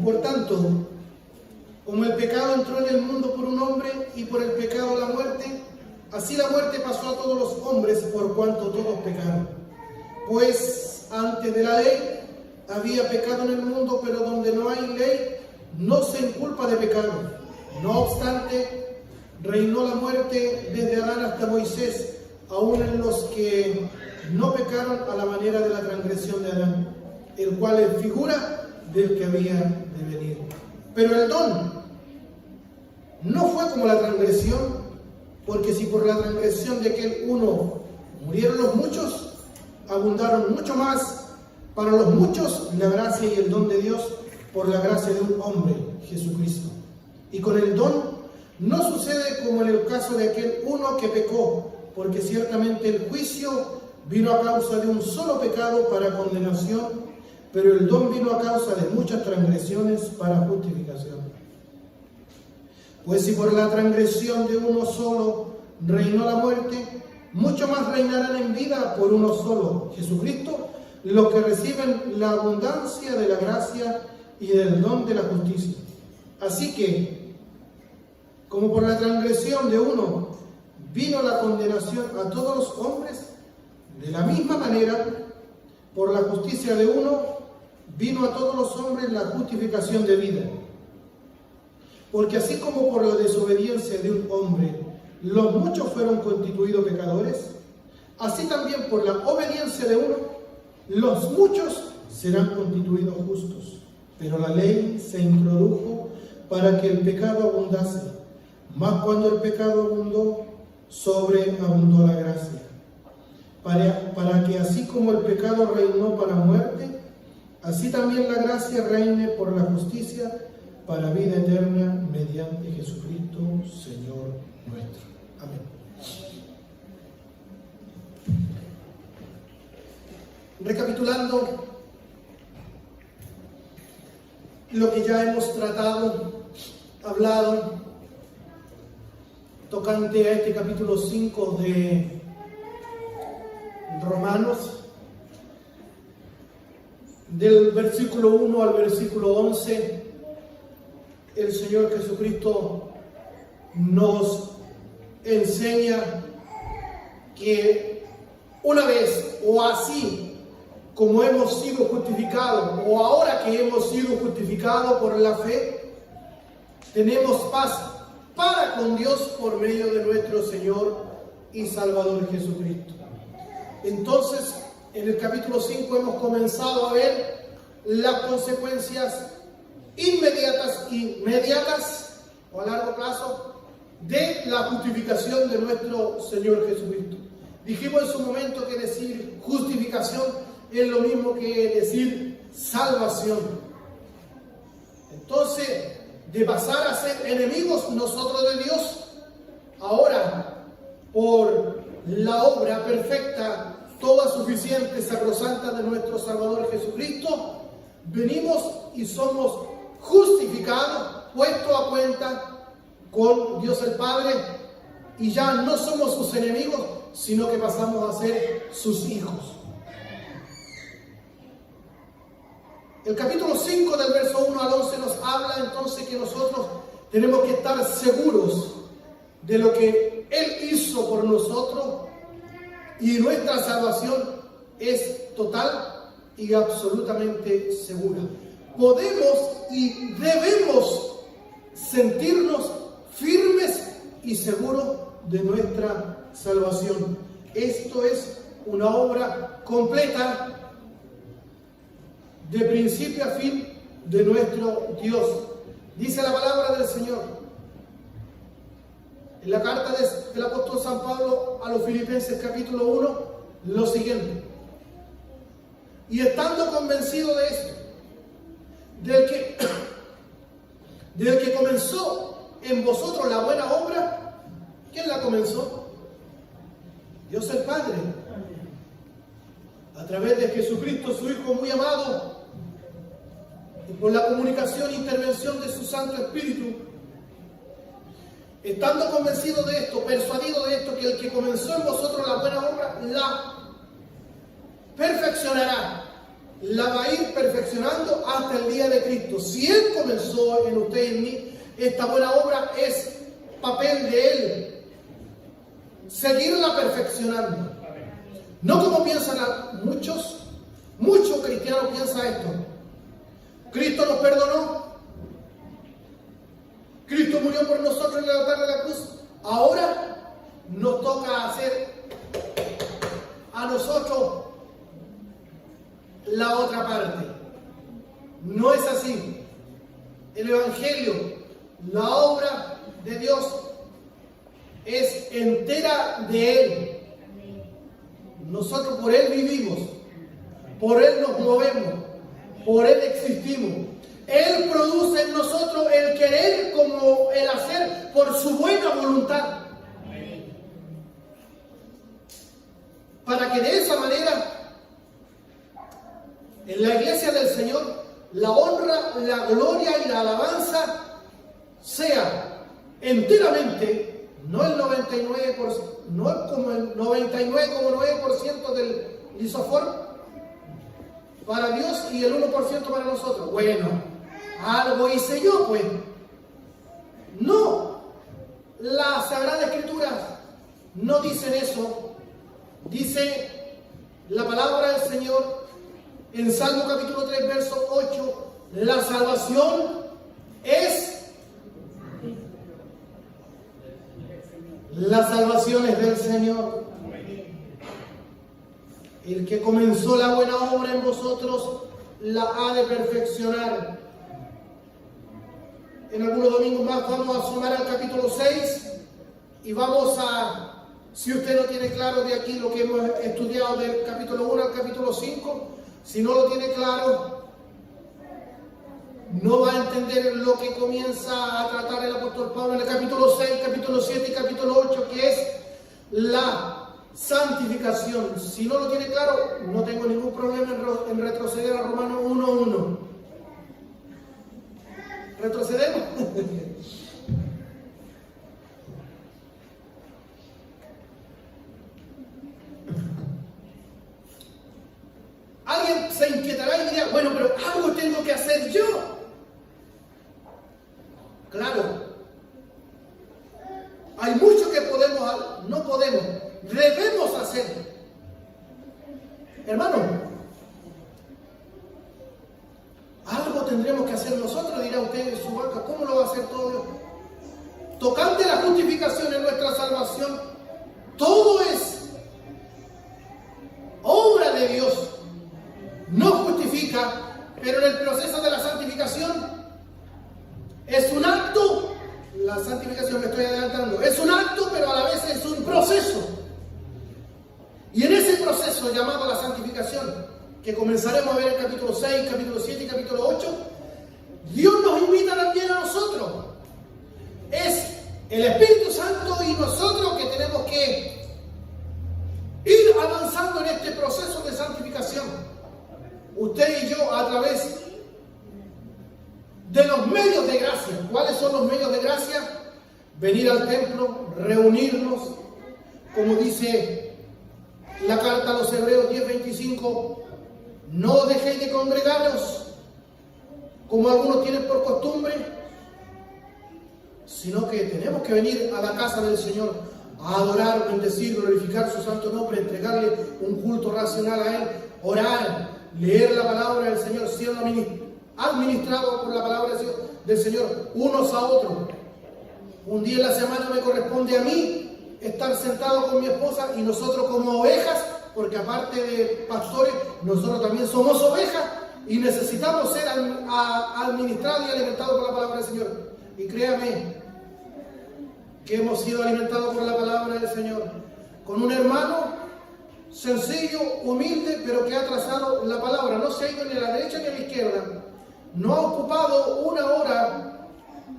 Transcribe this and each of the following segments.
Por tanto, como el pecado entró en el mundo por un hombre y por el pecado la muerte, así la muerte pasó a todos los hombres por cuanto todos pecaron. Pues antes de la ley había pecado en el mundo, pero donde no hay ley no se inculpa de pecado. No obstante, reinó la muerte desde Adán hasta Moisés, aun en los que no pecaron a la manera de la transgresión de Adán, el cual es figura del que había de venir. Pero el don no fue como la transgresión, porque si por la transgresión de aquel uno murieron los muchos, abundaron mucho más para los muchos la gracia y el don de Dios por la gracia de un hombre, Jesucristo. Y con el don no sucede como en el caso de aquel uno que pecó, porque ciertamente el juicio vino a causa de un solo pecado para condenación, pero el don vino a causa de muchas transgresiones para justificación. Pues si por la transgresión de uno solo reinó la muerte, mucho más reinarán en vida por uno solo, Jesucristo, los que reciben la abundancia de la gracia y del don de la justicia. Así que, como por la transgresión de uno vino la condenación a todos los hombres, de la misma manera, por la justicia de uno vino a todos los hombres la justificación de vida. Porque así como por la desobediencia de un hombre los muchos fueron constituidos pecadores, así también por la obediencia de uno los muchos serán constituidos justos. Pero la ley se introdujo para que el pecado abundase, mas cuando el pecado abundó, sobreabundó la gracia. Para que así como el pecado reinó para muerte, así también la gracia reine por la justicia para vida eterna mediante Jesucristo, Señor nuestro. Amén. Recapitulando lo que ya hemos tratado, hablado, tocante a este capítulo 5 de Romanos, del versículo 1 al versículo 11, el Señor Jesucristo nos enseña que una vez o así como hemos sido justificados, o ahora que hemos sido justificados por la fe, tenemos paz para con Dios por medio de nuestro Señor y Salvador Jesucristo. Entonces, en el capítulo 5 hemos comenzado a ver las consecuencias inmediatas o a largo plazo de la justificación de nuestro Señor Jesucristo. Dijimos en su momento que decir justificación es lo mismo que decir salvación. Entonces, de pasar a ser enemigos nosotros de Dios, ahora por la obra perfecta, toda suficiente, sacrosanta de nuestro Salvador Jesucristo, venimos y somos justificados, puestos a cuenta con Dios el Padre, y ya no somos sus enemigos, sino que pasamos a ser sus hijos. El capítulo 5 del verso 1 al 11 nos habla entonces que nosotros tenemos que estar seguros de lo que Él hizo por nosotros, y nuestra salvación es total y absolutamente segura. Podemos y debemos sentirnos firmes y seguros de nuestra salvación. Esto es una obra completa, de principio a fin, de nuestro Dios. Dice la palabra del Señor en la carta del apóstol San Pablo a los Filipenses capítulo 1, lo siguiente: y estando convencido de esto, del que comenzó en vosotros la buena obra, ¿quién la comenzó? Dios el Padre, a través de Jesucristo, su Hijo muy amado, y por la comunicación e intervención de su Santo Espíritu. Estando convencido de esto, persuadido de esto, que el que comenzó en vosotros la buena obra, la perfeccionará la va a ir perfeccionando hasta el día de Cristo. Si Él comenzó en usted y en mí, esta buena obra es papel de Él. Seguirla perfeccionando. No como piensan muchos cristianos piensan esto. Cristo nos perdonó. Cristo murió por nosotros en el altar de la cruz. Ahora nos toca hacer a nosotros la otra parte. No es así. El Evangelio, la obra de Dios, es entera de Él. Nosotros por Él vivimos, por Él nos movemos, por Él existimos. Él produce en nosotros el querer como el hacer por su buena voluntad. Para que de esa manera, en la iglesia del Señor, la honra, la gloria y la alabanza sea enteramente, no el 99%, no como el 99,9% del lisofor para Dios y el 1% para nosotros. Bueno, algo hice yo, pues. No, las Sagradas Escrituras no dicen eso. Dice la palabra del Señor en Salmo capítulo 3, verso 8, la salvación es del Señor. El que comenzó la buena obra en vosotros la ha de perfeccionar. En algunos domingos más vamos a sumar al capítulo 6 y vamos a, si usted no tiene claro de aquí lo que hemos estudiado del capítulo 1 al capítulo 5, si no lo tiene claro, no va a entender lo que comienza a tratar el apóstol Pablo en el capítulo 6, capítulo 7 y capítulo 8, que es la santificación. Si no lo tiene claro, no tengo ningún problema en retroceder a Romanos 1:1. ¿Retrocedemos? Alguien se inquietará y dirá, bueno, pero algo tengo que hacer yo. Claro, hay mucho que no podemos, debemos hacer. Hermano, algo tendremos que hacer nosotros, dirá usted en su banca. ¿Cómo lo va a hacer todo Dios? Tocante la justificación en nuestra salvación, todo es obra de Dios. No justifica, pero en el proceso de la santificación es un acto. La santificación, me estoy adelantando, es un acto, pero a la vez es un proceso. Y en ese proceso llamado la santificación, que comenzaremos a ver en el capítulo 6, capítulo 7 y capítulo 8, Dios nos invita también a nosotros. Es el Espíritu Santo y nosotros que tenemos que ir avanzando en este proceso de santificación. Usted y yo, a través de los medios de gracia. ¿Cuáles son los medios de gracia? Venir al templo, reunirnos, como dice la carta a los Hebreos 10:25, no dejéis de congregaros, como algunos tienen por costumbre, sino que tenemos que venir a la casa del Señor a adorar, bendecir, glorificar su santo nombre, entregarle un culto racional a Él, orar, leer la palabra del Señor, siendo administrado por la palabra del Señor unos a otros. Un día en la semana me corresponde a mí estar sentado con mi esposa y nosotros como ovejas, porque aparte de pastores, nosotros también somos ovejas y necesitamos ser administrados y alimentados por la palabra del Señor. Y créame que hemos sido alimentados por la palabra del Señor. Con un hermano sencillo, humilde, pero que ha trazado la palabra, no se ha ido ni a la derecha ni a la izquierda. No ha ocupado una hora,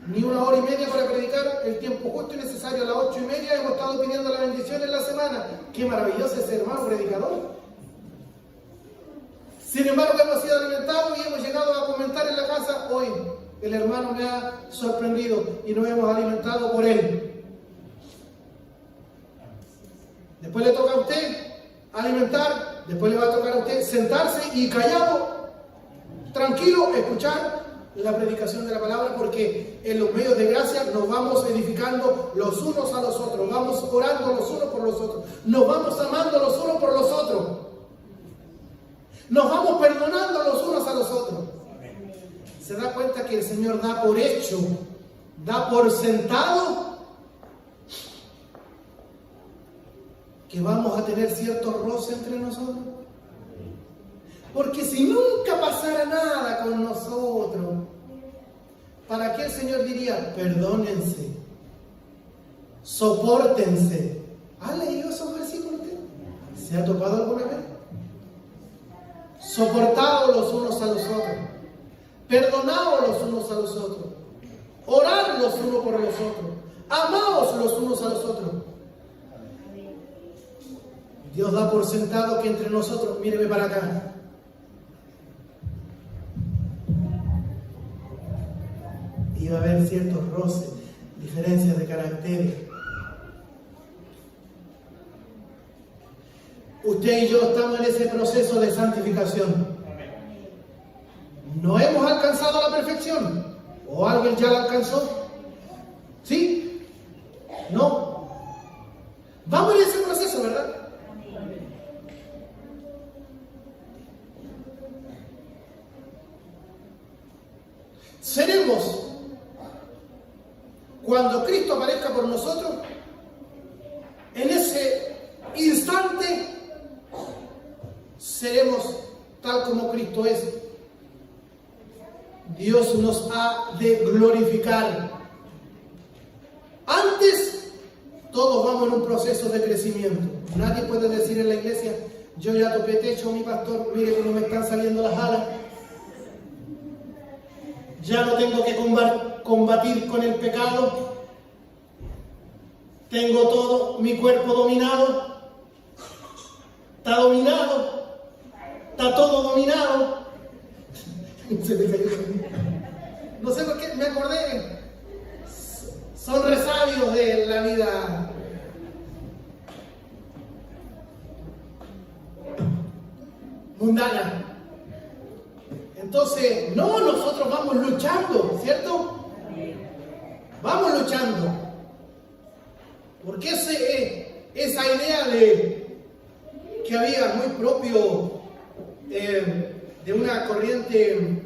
ni una hora y media para predicar, el tiempo justo y necesario. A las 8:30 hemos estado pidiendo la bendición en la semana. ¡Qué maravilloso ese hermano predicador! Sin embargo, hemos sido alimentados y hemos llegado a comentar en la casa. Hoy el hermano me ha sorprendido y nos hemos alimentado por él. Después le toca a usted alimentar, después le va a tocar a usted sentarse y callado tranquilo, escuchar la predicación de la palabra, porque en los medios de gracia nos vamos edificando los unos a los otros, vamos orando los unos por los otros, nos vamos amando los unos por los otros, nos vamos perdonando los unos a los otros. Se da cuenta que el Señor da por hecho, da por sentado que vamos a tener cierto roce entre nosotros. Porque si nunca pasara nada con nosotros, ¿para qué el Señor diría? Perdónense, sopórtense. ¿Ha leído esos versículos usted? ¿Se ha tocado alguna vez? Soportados los unos a los otros, perdonados los unos a los otros, orar los unos por los otros, amados los unos a los otros. Dios da por sentado que entre nosotros, míreme para acá, iba a haber ciertos roces, diferencias de carácter. Usted y yo estamos en ese proceso de santificación. No hemos alcanzado la perfección. ¿O alguien ya la alcanzó? ¿Sí? No. Vamos en ese proceso, ¿verdad? Seremos, cuando Cristo aparezca por nosotros, en ese instante seremos tal como Cristo es. Dios nos ha de glorificar. Antes, todos vamos en un proceso de crecimiento. Nadie puede decir en la iglesia: yo ya toqué techo, mi pastor, mire cómo me están saliendo las alas. Ya no tengo que combatir con el pecado. Tengo todo mi cuerpo dominado. Está dominado. Está todo dominado. Se me cayó. No sé por qué, me acordé. Son resabios de la vida. Mundana. Entonces, no, nosotros vamos luchando, ¿cierto? Vamos luchando. Porque esa idea que había muy propio de una corriente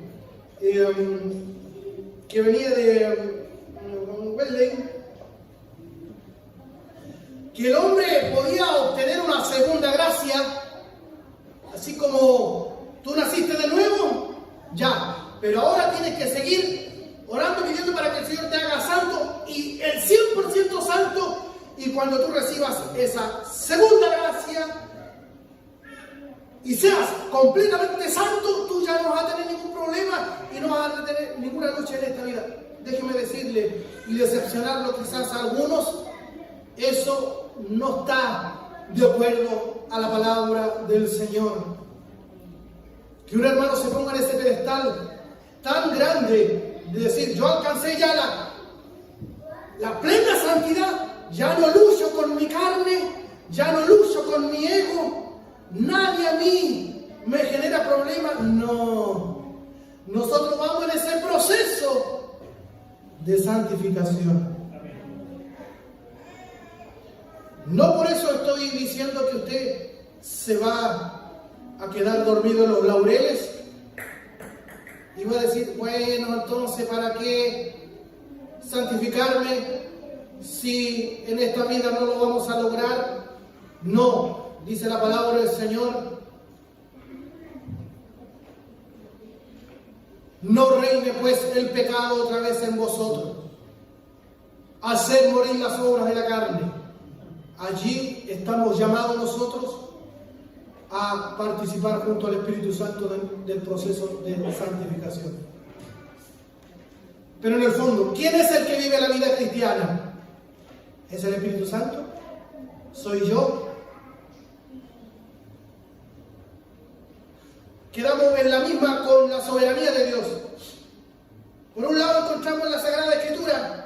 que venía de Wesley, que el hombre podía obtener una segunda gracia, así como tú naciste de nuevo, ya, pero ahora tienes que seguir orando y pidiendo para que el Señor te haga santo, y el 100% santo, y cuando tú recibas esa segunda gracia y seas completamente santo, tú ya no vas a tener ningún problema y no vas a tener ninguna lucha en esta vida. Déjeme decirle, y decepcionarlo quizás a algunos, eso no está de acuerdo a la palabra del Señor. Que un hermano se ponga en ese pedestal tan grande de decir: yo alcancé ya la plena santidad, ya no lucho con mi carne, ya no lucho con mi ego, nadie a mí me genera problemas. No, nosotros vamos en ese proceso de santificación. No por eso estoy diciendo que usted se va a quedar dormido en los laureles y va a decir: bueno, entonces ¿para qué santificarme si en esta vida no lo vamos a lograr? No, dice la palabra del Señor: no reine pues el pecado otra vez en vosotros, hacer morir las obras de la carne. Allí estamos llamados nosotros a participar junto al Espíritu Santo del proceso de santificación. Pero en el fondo, ¿quién es el que vive la vida cristiana? ¿Es el Espíritu Santo? ¿Soy yo? Quedamos en la misma con la soberanía de Dios. Por un lado encontramos en la Sagrada Escritura,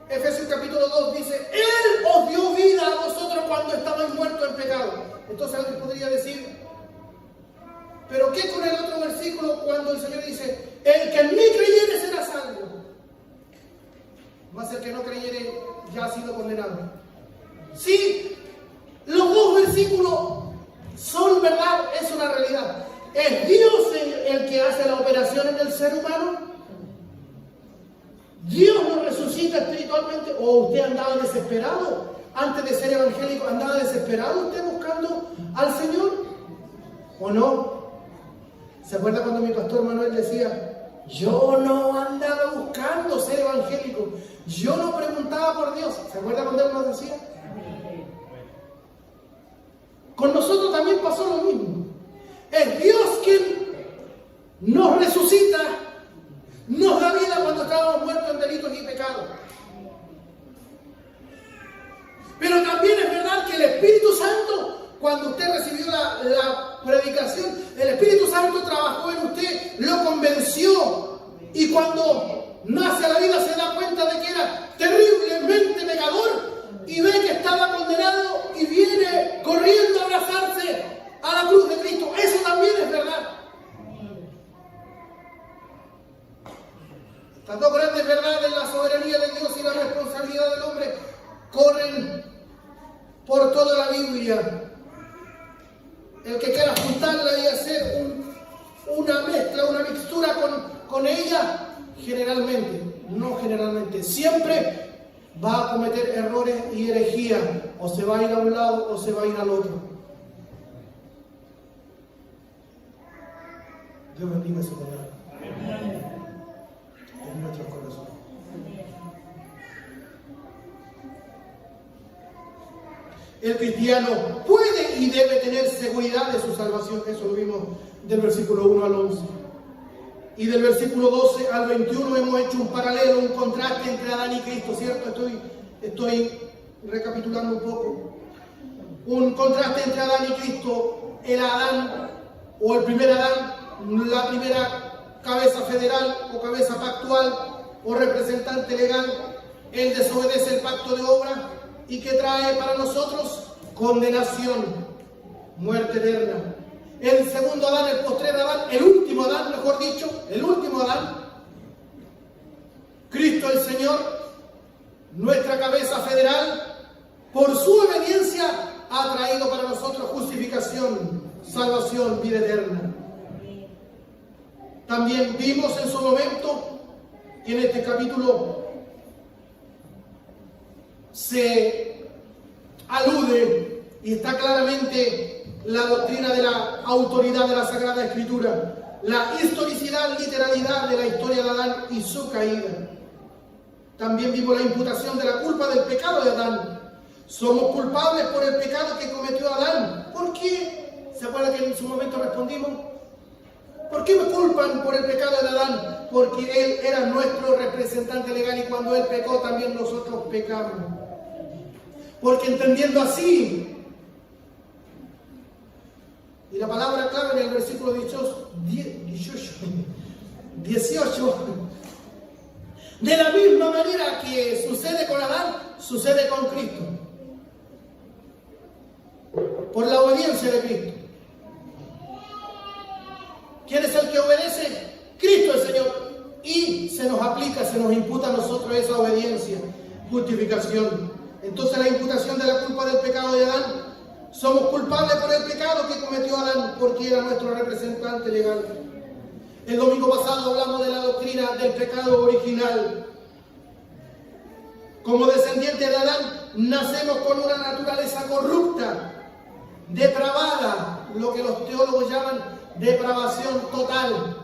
Efesios capítulo 2 dice: Él os dio vida a vosotros cuando estabais muertos en pecado. Entonces alguien podría decir: Pero ¿qué con el otro versículo cuando el Señor dice, el que en mí creyere será salvo? Más el que no creyere ya ha sido condenado. Sí, los dos versículos son verdad, es una realidad. ¿Es Dios el que hace la operación en el ser humano? ¿Dios nos resucita espiritualmente? ¿O usted andaba desesperado antes de ser evangélico? ¿Andaba desesperado usted buscando al Señor? ¿O no? ¿Se acuerda cuando mi pastor Manuel decía, yo no andaba buscando ser evangélico, yo no preguntaba por Dios? ¿Se acuerda cuando él nos decía? Con nosotros también pasó lo mismo. Es Dios quien nos resucita, nos da vida cuando estábamos muertos en delitos y pecados. Pero también es verdad que el Espíritu Santo, cuando usted recibió la predicación, el Espíritu Santo trabajó en usted, lo convenció, y cuando nace a la vida se da cuenta de que era terriblemente pecador y ve que estaba condenado y viene corriendo a abrazarse a la cruz de Cristo. Eso también es verdad. Estas dos grandes verdades, la soberanía de Dios y la responsabilidad del hombre, corren por toda la Biblia. El que quiera juntarla y hacer una mezcla, una mixtura con ella, generalmente, siempre va a cometer errores y herejías. O se va a ir a un lado o se va a ir al otro. Dios bendiga su palabra en nuestros corazones. El cristiano puede y debe tener seguridad de su salvación. Eso lo vimos del versículo 1 al 11. Y del versículo 12 al 21 hemos hecho un paralelo, un contraste entre Adán y Cristo, ¿cierto? Estoy recapitulando un poco. Un contraste entre Adán y Cristo. El Adán, o el primer Adán, la primera cabeza federal o cabeza pactual o representante legal, él desobedece el pacto de obra y que trae para nosotros condenación, muerte eterna. El segundo Adán, el postrer Adán, el último Adán, mejor dicho, el último Adán, Cristo el Señor, nuestra cabeza federal, por su obediencia ha traído para nosotros justificación, salvación, vida eterna. También vimos en su momento, y en este capítulo se alude y está claramente la doctrina de la autoridad de la Sagrada Escritura, la historicidad, literalidad de la historia de Adán y su caída. También vimos la imputación de la culpa del pecado de Adán. Somos culpables por el pecado que cometió Adán. ¿Por qué? ¿Se acuerdan que en su momento respondimos? ¿Por qué me culpan por el pecado de Adán? Porque él era nuestro representante legal y cuando él pecó también nosotros pecamos. Porque entendiendo así, y la palabra clave en el versículo 18, de la misma manera que sucede con Adán, sucede con Cristo. Por la obediencia de Cristo. ¿Quién es el que obedece? Cristo el Señor. Y se nos aplica, se nos imputa a nosotros esa obediencia, justificación. Entonces la imputación de la culpa del pecado de Adán, somos culpables por el pecado que cometió Adán porque era nuestro representante legal. El domingo pasado hablamos de la doctrina del pecado original. Como descendientes de Adán, nacemos con una naturaleza corrupta, depravada, lo que los teólogos llaman depravación total.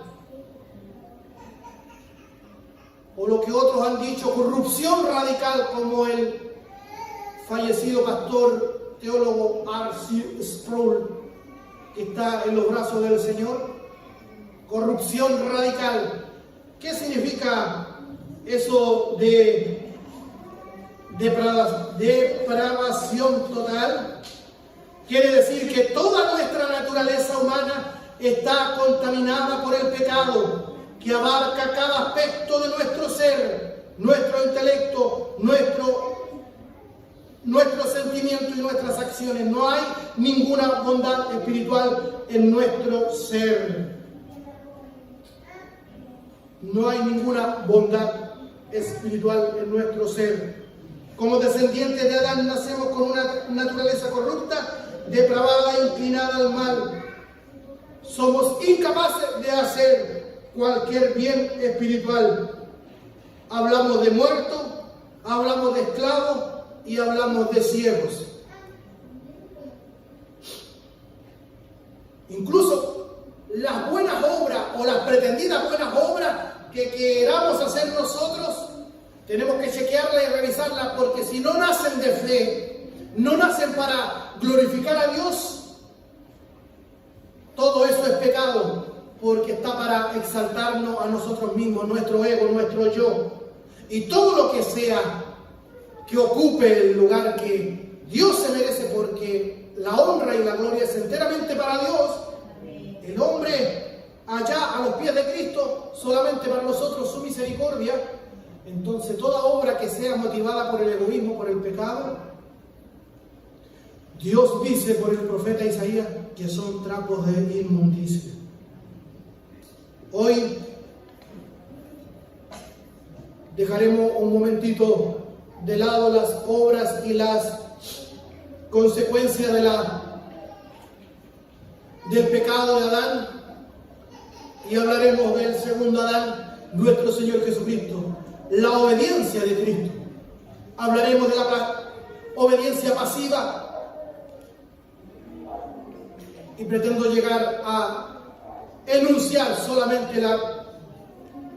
O lo que otros han dicho, corrupción radical, como el fallecido pastor teólogo R.C. Sproul, que está en los brazos del Señor. Corrupción radical. ¿Qué significa eso de depravación total? Quiere decir que toda nuestra naturaleza humana está contaminada por el pecado, que abarca cada aspecto de nuestro ser, nuestro intelecto, nuestro sentimiento y nuestras acciones. No hay ninguna bondad espiritual en nuestro ser. No hay ninguna bondad espiritual en nuestro ser. Como descendientes de Adán nacemos con una naturaleza corrupta, depravada e inclinada al mal. Somos incapaces de hacer cualquier bien espiritual. Hablamos de muertos, hablamos de esclavos y hablamos de ciegos. Incluso las buenas obras o las pretendidas buenas obras que queramos hacer nosotros, tenemos que chequearlas y revisarlas, porque si no nacen de fe, no nacen para glorificar a Dios, todo eso es pecado, porque está para exaltarnos a nosotros mismos, nuestro ego, nuestro yo. Y todo lo que sea que ocupe el lugar que Dios se merece, porque la honra y la gloria es enteramente para Dios. El hombre allá a los pies de Cristo, solamente para nosotros su misericordia. Entonces toda obra que sea motivada por el egoísmo, por el pecado, Dios dice por el profeta Isaías que son trapos de inmundicia. Hoy dejaremos un momentito de lado las obras y las consecuencias del pecado de Adán y hablaremos del segundo Adán, nuestro Señor Jesucristo, la obediencia de Cristo. Hablaremos de la obediencia pasiva y pretendo llegar a enunciar solamente la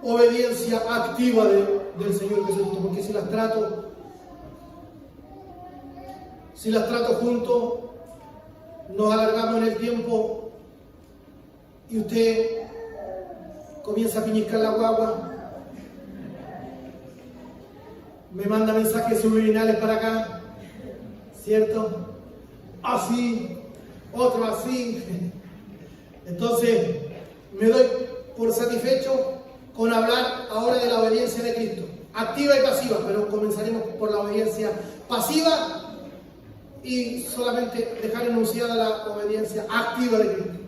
obediencia activa del Señor Jesucristo, porque si las trato juntos, nos alargamos en el tiempo y usted comienza a piñiscar la guagua, me manda mensajes subliminales para acá, ¿cierto? Así, otro así. Entonces, me doy por satisfecho con hablar ahora de la obediencia de Cristo, activa y pasiva, pero comenzaremos por la obediencia pasiva y solamente dejar enunciada la obediencia activa de Cristo.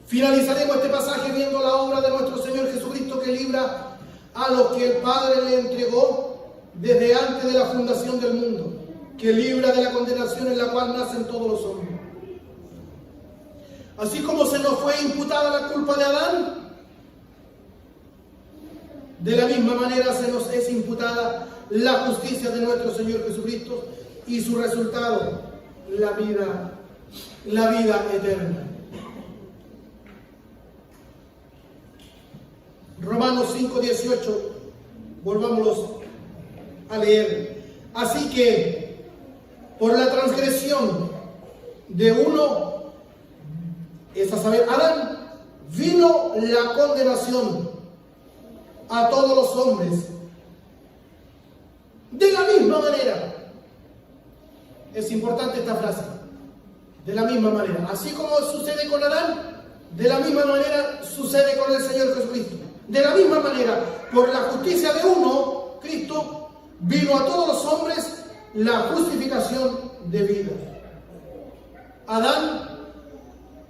Finalizaremos este pasaje viendo la obra de nuestro Señor Jesucristo, que libra a los que el Padre le entregó desde antes de la fundación del mundo, que libra de la condenación en la cual nacen todos los hombres. Así como se nos fue imputada la culpa de Adán, de la misma manera se nos es imputada la justicia de nuestro Señor Jesucristo y su resultado, la vida eterna. Romanos 5:18, volvámonos a leer. Así que por la transgresión de uno, es a saber, Adán, vino la condenación a todos los hombres. De la misma manera, es importante esta frase, de la misma manera, así como sucede con Adán, de la misma manera sucede con el Señor Jesucristo. De la misma manera, por la justicia de uno, Cristo, vino a todos los hombres la justificación de vida. Adán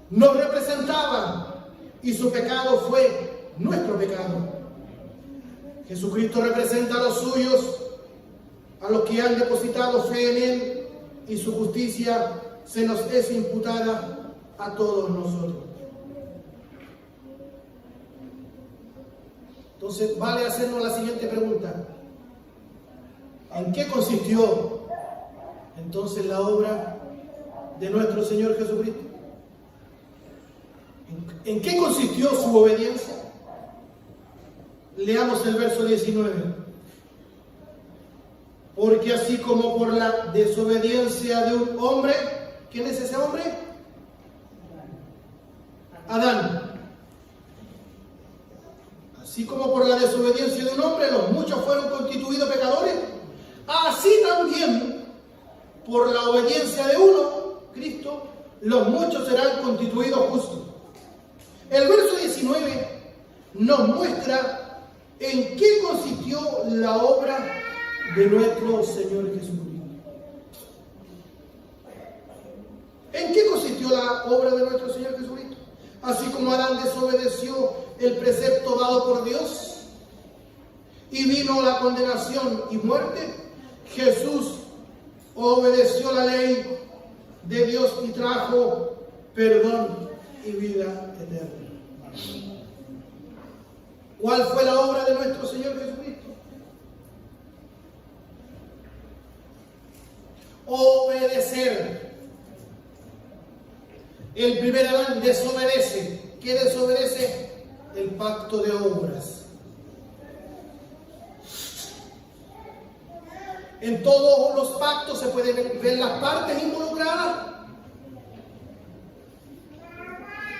nos representaba y su pecado fue nuestro pecado. Jesucristo representa a los suyos, a los que han depositado fe en Él, y su justicia se nos es imputada a todos nosotros. Entonces vale hacernos la siguiente pregunta: ¿en qué consistió entonces la obra de nuestro Señor Jesucristo? ¿En qué consistió su obediencia? Leamos el verso 19. Porque así como por la desobediencia de un hombre, ¿quién es ese hombre? Adán. Así como por la desobediencia de un hombre los muchos fueron constituidos pecadores, así también por la obediencia de uno, Cristo, los muchos serán constituidos justos. El verso 19 nos muestra en qué consistió la obra de nuestro Señor Jesucristo. ¿En qué consistió la obra de nuestro Señor Jesucristo? Así como Adán desobedeció el precepto dado por Dios y vino la condenación y muerte, Jesús obedeció la ley de Dios y trajo perdón y vida eterna. ¿Cuál fue la obra de nuestro Señor Jesucristo? Obedecer. El primer Adán desobedece. ¿Qué desobedece? El pacto de obras. En todos los pactos se pueden ver las partes involucradas,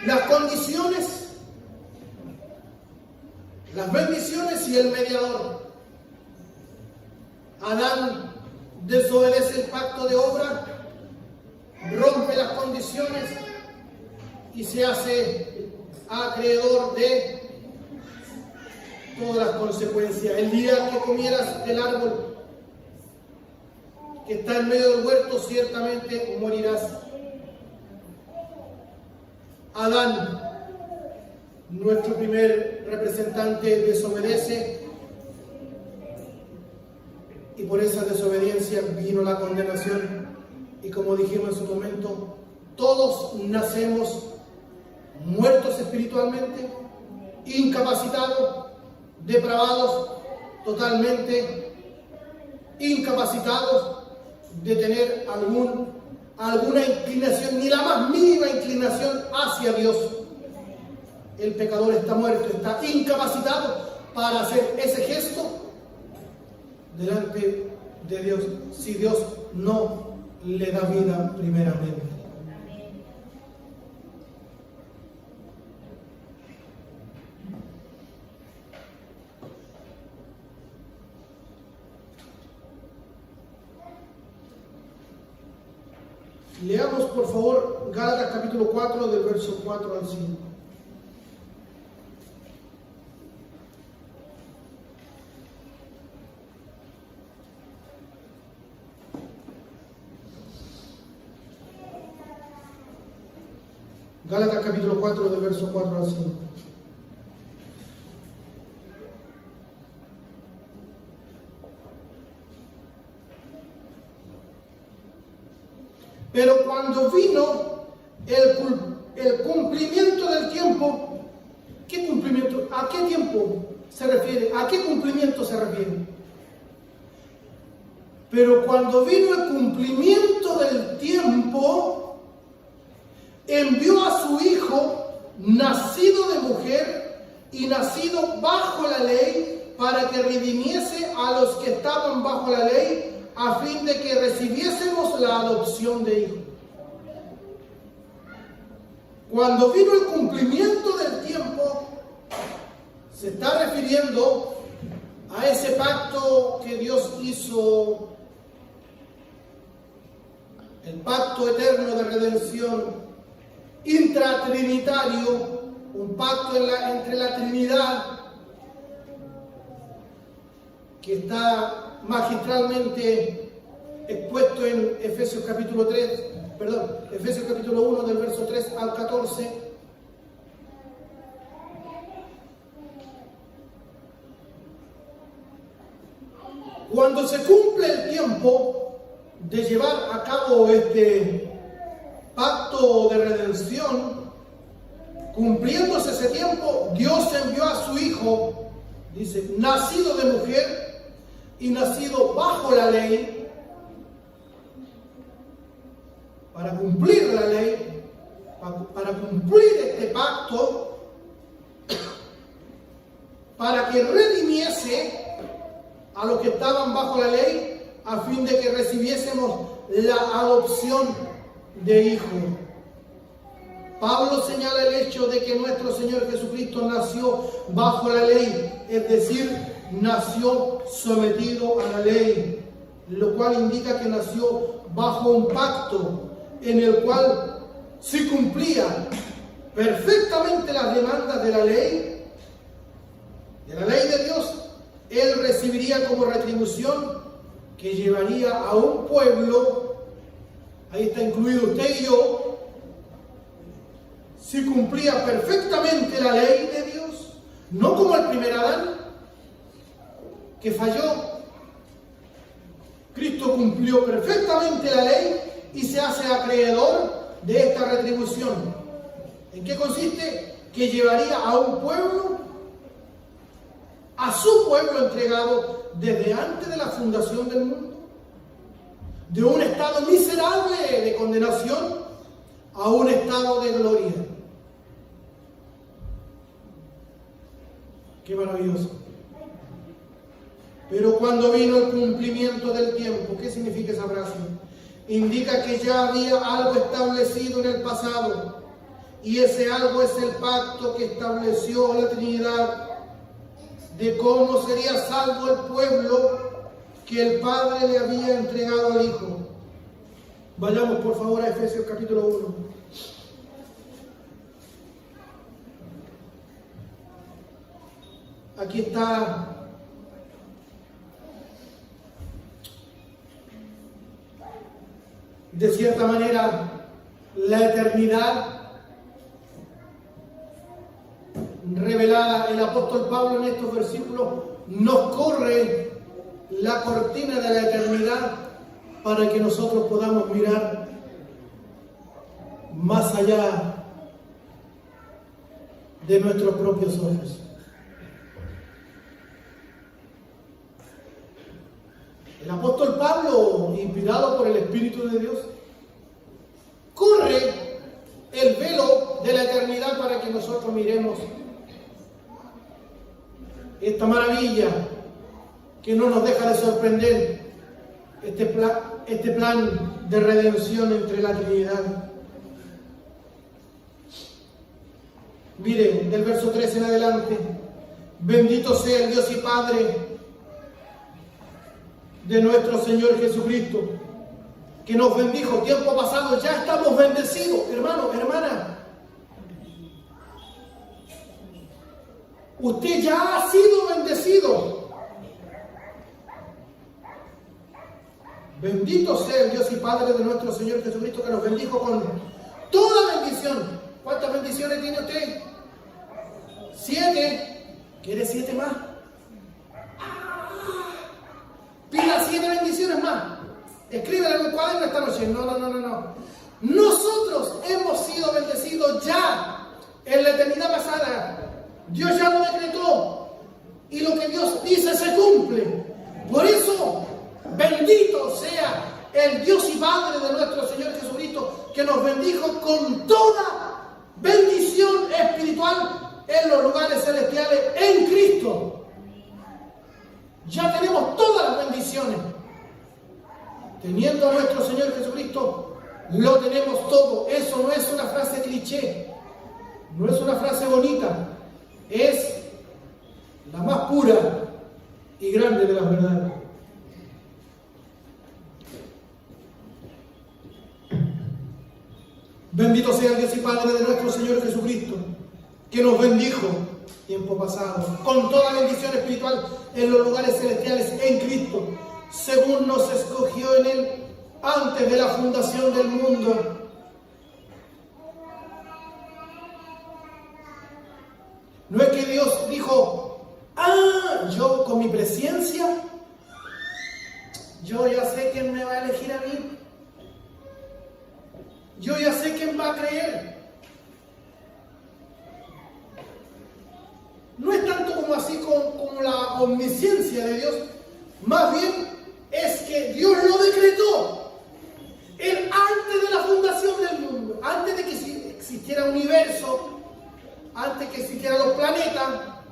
las condiciones, las bendiciones y el mediador. Adán desobedece el pacto de obra, rompe las condiciones y se hace acreedor de todas las consecuencias. El día que comieras del árbol que está en medio del huerto, ciertamente morirás. Adán, nuestro primer representante, desobedece y por esa desobediencia vino la condenación. Y como dijimos en su momento, todos nacemos muertos espiritualmente, incapacitados, depravados, totalmente incapacitados de tener alguna inclinación, ni la más mínima inclinación hacia Dios. El pecador está muerto, está incapacitado para hacer ese gesto delante de Dios, si Dios no le da vida primeramente. Leamos por favor Gálatas capítulo 4 del verso 4 al 5. Gálatas capítulo 4 del verso 4 al 5. Pero cuando vino el cumplimiento del tiempo, ¿qué cumplimiento? ¿A qué tiempo se refiere? ¿A qué cumplimiento se refiere? Pero cuando vino el cumplimiento del tiempo, envió a su Hijo, nacido de mujer y nacido bajo la ley, para que redimiese a los que estaban bajo la ley, a fin de que recibiésemos la adopción de hijos. Cuando vino el cumplimiento del tiempo, se está refiriendo a ese pacto que Dios hizo, el pacto eterno de redención, intratrinitario, un pacto entre la Trinidad, que está magistralmente expuesto en Efesios capítulo 1 del verso 3 al 14. Cuando se cumple el tiempo de llevar a cabo este pacto de redención, cumpliéndose ese tiempo, Dios envió a su Hijo, dice, nacido de mujer y nacido bajo la ley, para cumplir la ley, para cumplir este pacto, para que redimiese a los que estaban bajo la ley, a fin de que recibiésemos la adopción de hijo. Pablo señala el hecho de que nuestro Señor Jesucristo nació bajo la ley, es decir, nació sometido a la ley, lo cual indica que nació bajo un pacto en el cual si cumplía perfectamente las demandas de la ley de Dios, él recibiría como retribución que llevaría a un pueblo ahí está incluido usted y yo, si cumplía perfectamente la ley de Dios, no como el primer Adán, que falló. Cristo cumplió perfectamente la ley y se hace acreedor de esta retribución. ¿En qué consiste? Que llevaría a un pueblo, a su pueblo entregado desde antes de la fundación del mundo, de un estado miserable de condenación a un estado de gloria. Qué maravilloso. Pero cuando vino el cumplimiento del tiempo, ¿qué significa esa frase? Indica que ya había algo establecido en el pasado, y ese algo es el pacto que estableció la Trinidad de cómo sería salvo el pueblo que el Padre le había entregado al Hijo. Vayamos por favor a Efesios capítulo 1. Aquí está de cierta manera la eternidad revelada. El apóstol Pablo en estos versículos nos corre la cortina de la eternidad para que nosotros podamos mirar más allá de nuestros propios ojos. El apóstol Pablo, inspirado por el Espíritu de Dios, corre el velo de la eternidad para que nosotros miremos esta maravilla que no nos deja de sorprender, este plan de redención entre la Trinidad. Miren, del verso 13 en adelante: bendito sea el Dios y Padre de nuestro Señor Jesucristo, que nos bendijo tiempo pasado. Ya estamos bendecidos, hermano, hermana. Usted ya ha sido bendecido. Bendito sea el Dios y Padre de nuestro Señor Jesucristo, que nos bendijo con toda bendición. ¿Cuántas bendiciones tiene usted? 7. ¿Quiere 7 más? Pida 7 bendiciones más. Escríbela en un cuaderno esta noche. No. Nosotros hemos sido bendecidos ya en la eternidad pasada. Dios ya lo decretó. Y lo que Dios dice se cumple. Por eso, bendito sea el Dios y Padre de nuestro Señor Jesucristo, que nos bendijo con toda bendición espiritual en los lugares celestiales en Cristo. Ya tenemos todas las bendiciones. Teniendo a nuestro Señor Jesucristo, lo tenemos todo. Eso no es una frase cliché, no es una frase bonita, es la más pura y grande de las verdades. Bendito sea el Dios y Padre de nuestro Señor Jesucristo, que nos bendijo tiempo pasado con toda bendición espiritual en los lugares celestiales en Cristo, según nos escogió en Él antes de la fundación del mundo. No es que Dios dijo: yo con mi presencia, yo ya sé quién me va a elegir a mí, yo ya sé quién va a creer. No es tanto como así como la omnisciencia de Dios, más bien es que Dios lo decretó. Él, antes de la fundación del mundo, antes de que existiera el universo, antes que existieran los planetas,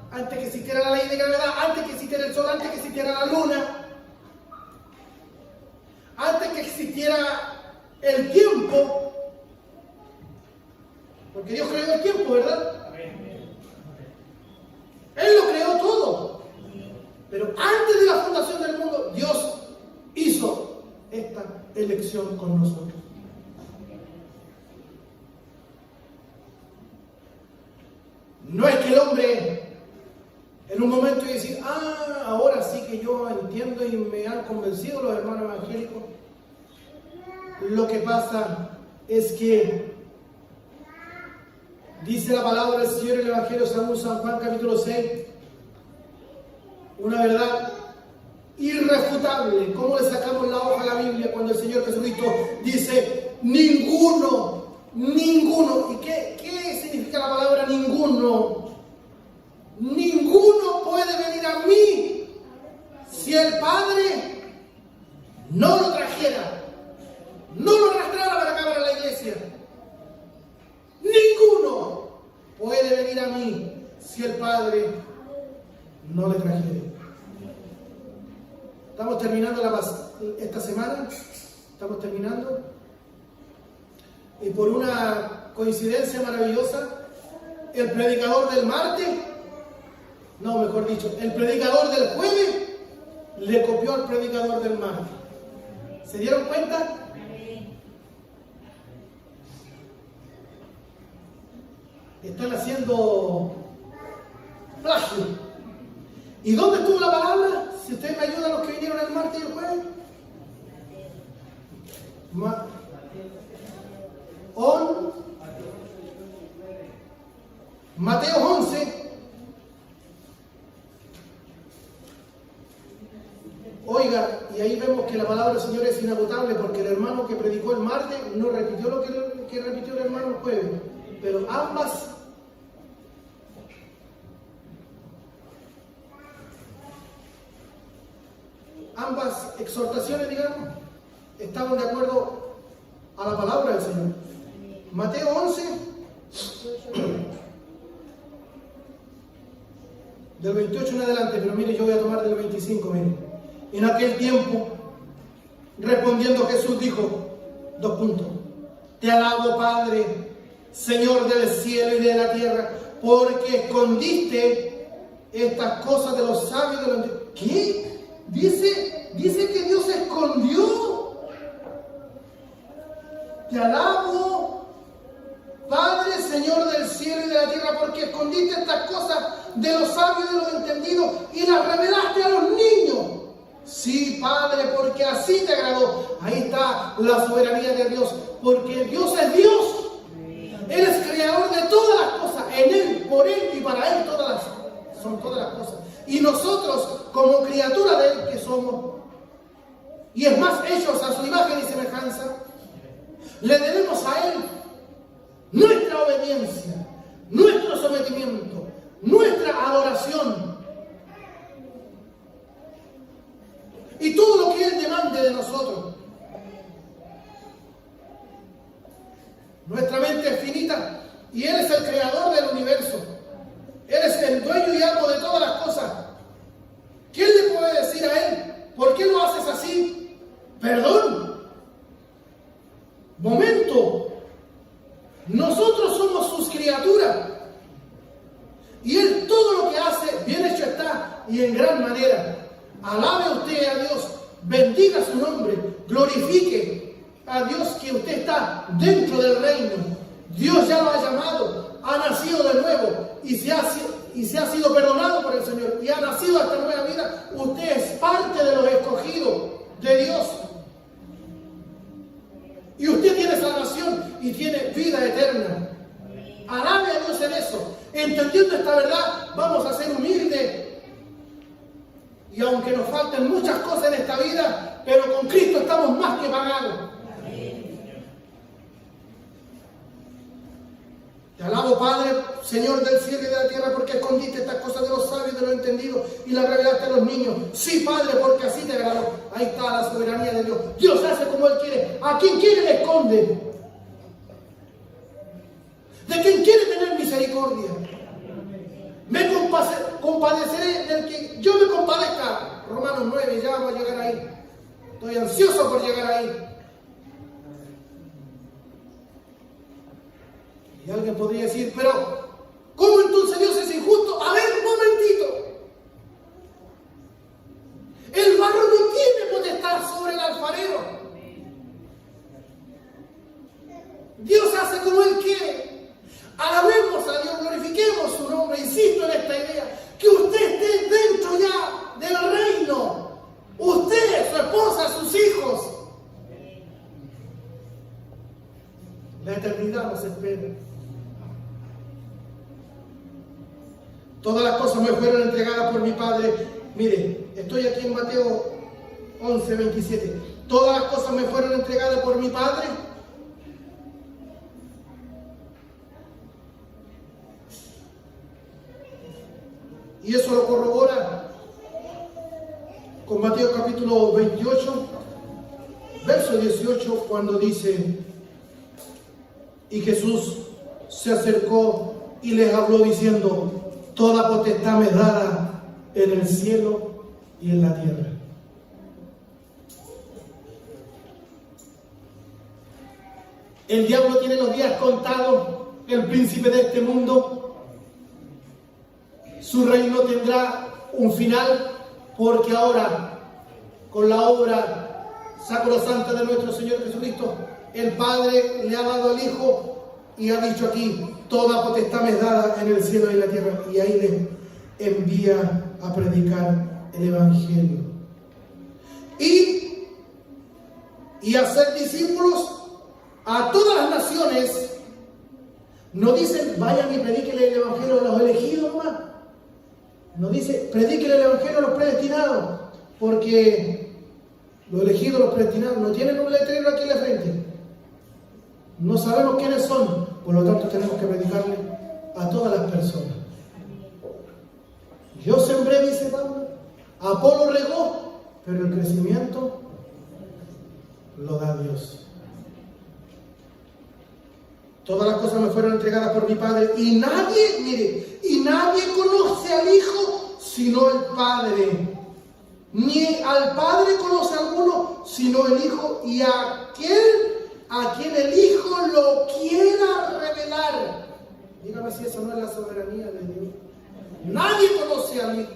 antes que existiera la ley de gravedad, antes que existiera el sol, antes que existiera la luna, antes que existiera el tiempo, porque Dios creó el tiempo, ¿verdad? Él lo creó todo. Pero antes de la fundación del mundo, Dios hizo esta elección con nosotros. No es que el hombre en un momento y decir: ahora sí que yo entiendo y me han convencido los hermanos evangélicos. Lo que pasa es que dice la palabra del Señor en el Evangelio según San Juan capítulo 6, una verdad irrefutable. ¿Cómo le sacamos la hoja a la Biblia cuando el Señor Jesucristo dice ninguno? ¿Y qué significa la palabra ninguno? Ninguno puede venir a mí si el Padre no lo trajera, no lo arrastrara para acá para la iglesia. Ninguno puede venir a mí si el Padre no le trajera. Estamos terminando esta semana, estamos terminando, y por una coincidencia maravillosa, el predicador del martes, no, mejor dicho, el predicador del jueves le copió al predicador del martes. ¿Se dieron cuenta? Están haciendo plagio. ¿Y dónde estuvo la palabra? Si ustedes me ayudan, los que vinieron el martes y el jueves. Mateo 11. Oiga, y ahí vemos que la palabra del Señor es inagotable, porque el hermano que predicó el martes no repitió lo que repitió el hermano el jueves. Pero ambas exhortaciones, digamos, estaban de acuerdo a la palabra del Señor. Mateo 11, del 28 en adelante, pero mire, yo voy a tomar del 25, mire. En aquel tiempo, respondiendo Jesús dijo, te alabo, Padre, Señor del cielo y de la tierra, porque escondiste estas cosas de los sabios de los... ¿Qué? Dice que Dios escondió. Te alabo, Padre, Señor del cielo y de la tierra, porque escondiste estas cosas de los sabios y de los entendidos y las revelaste a los niños. Sí, Padre, porque así te agradó. Ahí está la soberanía de Dios, porque Dios es Dios. Él es creador de todas las cosas. En Él, por Él y para Él son todas las cosas. Y nosotros, como criatura de Él que somos, y es más, hechos a su imagen y semejanza, le debemos a Él nuestra obediencia, nuestro sometimiento, nuestra adoración y todo lo que Él demande de nosotros. Nuestra mente es finita y Él es el creador del universo. Él es el dueño y amo de todas las cosas. ¿Quién le puede decir a Él, por qué lo haces así? Perdón. Momento. Nosotros somos sus criaturas. Y Él todo lo que hace, bien hecho está y en gran manera. Alabe usted a Dios, bendiga su nombre, glorifique a Dios que usted está dentro del reino. Dios ya lo ha llamado, ha nacido de nuevo y se ha sido perdonado por el Señor y ha nacido a esta nueva vida. Usted es parte de los escogidos de Dios. Y usted tiene salvación y tiene vida eterna. Alabe a Dios en eso. Entendiendo esta verdad, vamos a ser humildes. Y aunque nos falten muchas cosas en esta vida, pero con Cristo estamos más que pagados. Te alabo, Padre, Señor del cielo y de la tierra, porque escondiste estas cosas de los sabios y de los entendidos y las revelaste a los niños. Sí, Padre, porque así te agradó. Ahí está la soberanía de Dios. Dios hace como Él quiere. A quien quiere le esconde. De quien quiere tener misericordia. Me compadeceré del que yo me compadezca. Romanos 9, ya vamos a llegar ahí. Estoy ansioso por llegar ahí. Y alguien podría decir, pero ¿cómo entonces Dios es injusto? A ver, un momentito. El barro no tiene potestad sobre el alfarero. Dios hace como Él quiere. Alabemos a Dios, glorifiquemos su nombre. Insisto en esta idea, que usted esté dentro ya del reino. Usted, su esposa, sus hijos. Todas las cosas me fueron entregadas por mi Padre. Mire, estoy aquí en Mateo 11, 27. Todas las cosas me fueron entregadas por mi Padre. Y eso lo corrobora con Mateo capítulo 28, verso 18, cuando dice: y Jesús se acercó y les habló diciendo: toda potestad me es dada en el cielo y en la tierra. El diablo tiene los días contados, el príncipe de este mundo. Su reino tendrá un final, porque ahora, con la obra sacrosanta de nuestro Señor Jesucristo, el Padre le ha dado al Hijo y ha dicho aquí: toda potestad me es dada en el cielo y en la tierra. Y ahí le envía a predicar el Evangelio y a ser discípulos a todas las naciones. No dicen vayan y prediquen el Evangelio a los elegidos más. No dice prediquen el Evangelio a los predestinados, porque los elegidos, los predestinados, no tienen un letrero aquí en la frente. No sabemos quiénes son, por lo tanto tenemos que predicarle a todas las personas. Yo sembré, dice Pablo, Apolo regó, pero el crecimiento lo da Dios. Todas las cosas me fueron entregadas por mi Padre, y nadie, mire, y nadie conoce al Hijo sino el Padre. Ni al Padre conoce alguno sino el Hijo, y a quien el Hijo lo quiera revelar. Dígame si eso no es la soberanía de Dios. Nadie conoce al Hijo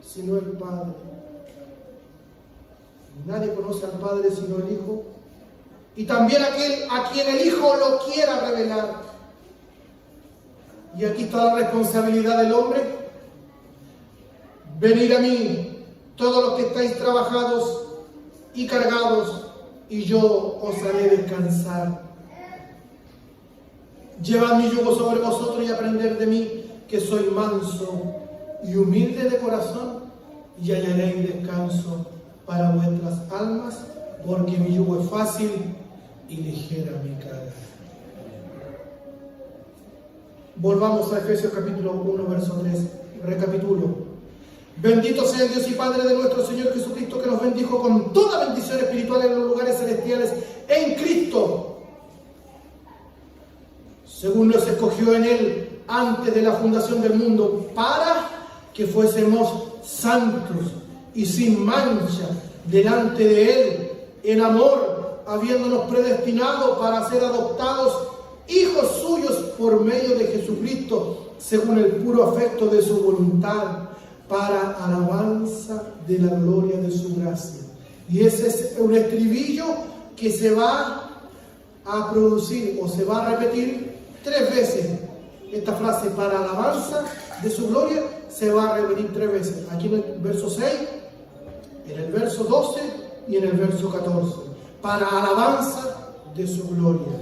sino el Padre. Nadie conoce al Padre sino el Hijo, y también aquel a quien el Hijo lo quiera revelar. Y aquí está la responsabilidad del hombre: venid a mí, todos los que estáis trabajados y cargados, y yo os haré descansar. Llevad mi yugo sobre vosotros y aprended de mí, que soy manso y humilde de corazón, y hallaréis descanso para vuestras almas, porque mi yugo es fácil y ligera mi carga. Volvamos a Efesios capítulo 1, verso 3. Recapitulo. Bendito sea el Dios y Padre de nuestro Señor Jesucristo, que nos bendijo con toda bendición espiritual en los lugares celestiales en Cristo, según nos escogió en Él antes de la fundación del mundo, para que fuésemos santos y sin mancha delante de Él en amor, habiéndonos predestinado para ser adoptados hijos suyos por medio de Jesucristo, según el puro afecto de su voluntad, para alabanza de la gloria de su gracia. Y ese es un estribillo que se va a producir o se va a repetir 3 veces. Esta frase, para alabanza de su gloria, se va a repetir 3 veces. Aquí en el verso 6, en el verso 12 y en el verso 14. Para alabanza de su gloria,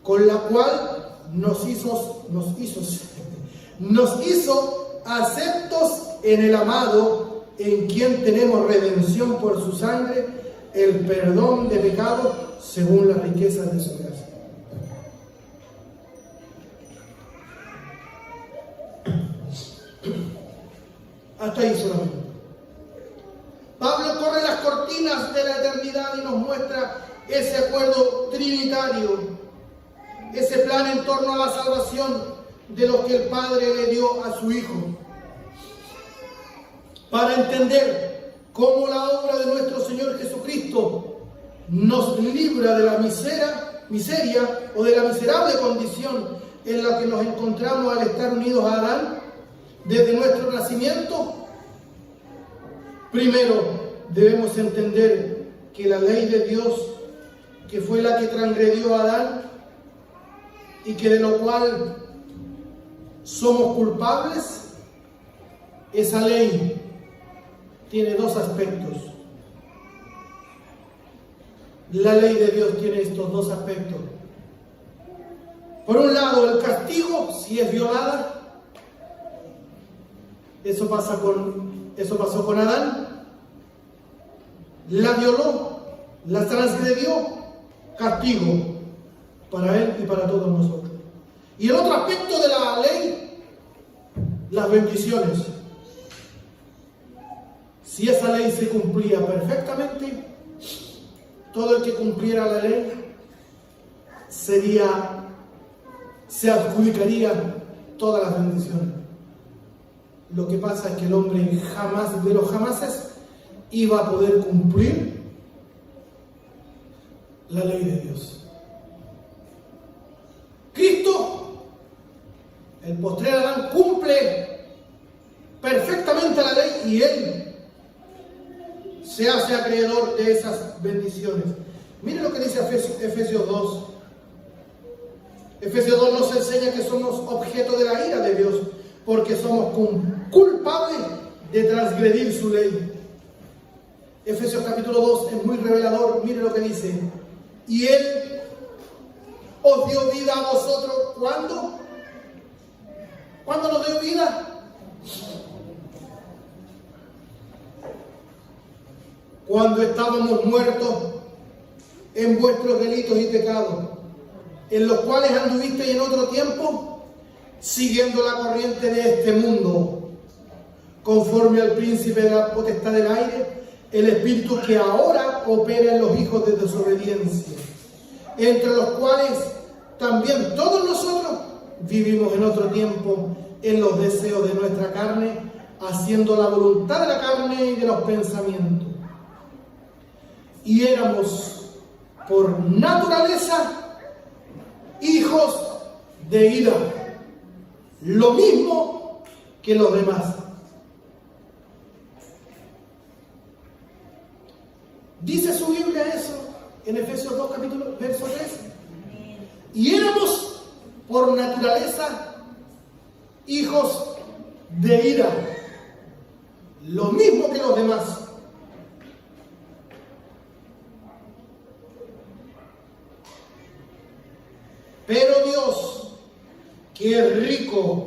con la cual nos hizo aceptos en el amado, en quien tenemos redención por su sangre, el perdón de pecados según las riquezas de su gracia. Hasta ahí solamente. Pablo corre las cortinas de la eternidad y nos muestra ese acuerdo trinitario, ese plan en torno a la salvación de lo que el Padre le dio a su Hijo, para entender cómo la obra de nuestro Señor Jesucristo nos libra de la miseria o de la miserable condición en la que nos encontramos al estar unidos a Adán desde nuestro nacimiento. Primero, debemos entender que la ley de Dios, que fue la que transgredió a Adán y que de lo cual somos culpables, esa ley tiene 2 aspectos. La ley de Dios tiene estos 2 aspectos. Por un lado, el castigo, si es violada. Eso pasó con Adán. La violó, la transgredió, castigo para él y para todos nosotros. Y el otro aspecto de la ley, las bendiciones. Si esa ley se cumplía perfectamente, todo el que cumpliera la ley se adjudicaría todas las bendiciones. Lo que pasa es que el hombre jamás de los jamases iba a poder cumplir la ley de Dios. Cristo, el postrer Adán, cumple perfectamente la ley y él se hace acreedor de esas bendiciones. Miren lo que dice Efesios 2. Efesios 2 nos enseña que somos objeto de la ira de Dios porque somos culpables de transgredir su ley. Efesios capítulo 2 es muy revelador. Miren lo que dice. Y Él os dio vida a vosotros. ¿Cuándo? ¿Cuándo nos dio vida? Cuando estábamos muertos en vuestros delitos y pecados, en los cuales anduvisteis en otro tiempo, siguiendo la corriente de este mundo, conforme al príncipe de la potestad del aire, el espíritu que ahora opera en los hijos de desobediencia, entre los cuales también todos nosotros vivimos en otro tiempo en los deseos de nuestra carne, haciendo la voluntad de la carne y de los pensamientos. Y éramos por naturaleza hijos de ira, lo mismo que los demás. Dice su Biblia eso en Efesios 2, capítulo, verso 3. Y éramos por naturaleza hijos de ira, lo mismo que los demás. Pero Dios, que es rico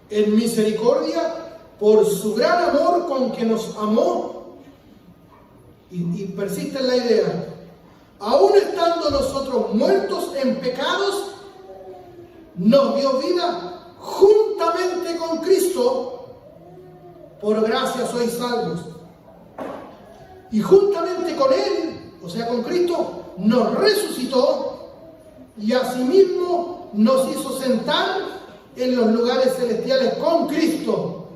en misericordia, por su gran amor con que nos amó, y persiste en la idea, aun estando nosotros muertos en pecados, nos dio vida juntamente con Cristo. Por gracia sois salvos. Y juntamente con Él, o sea con Cristo, nos resucitó y asimismo nos hizo sentar en los lugares celestiales con Cristo.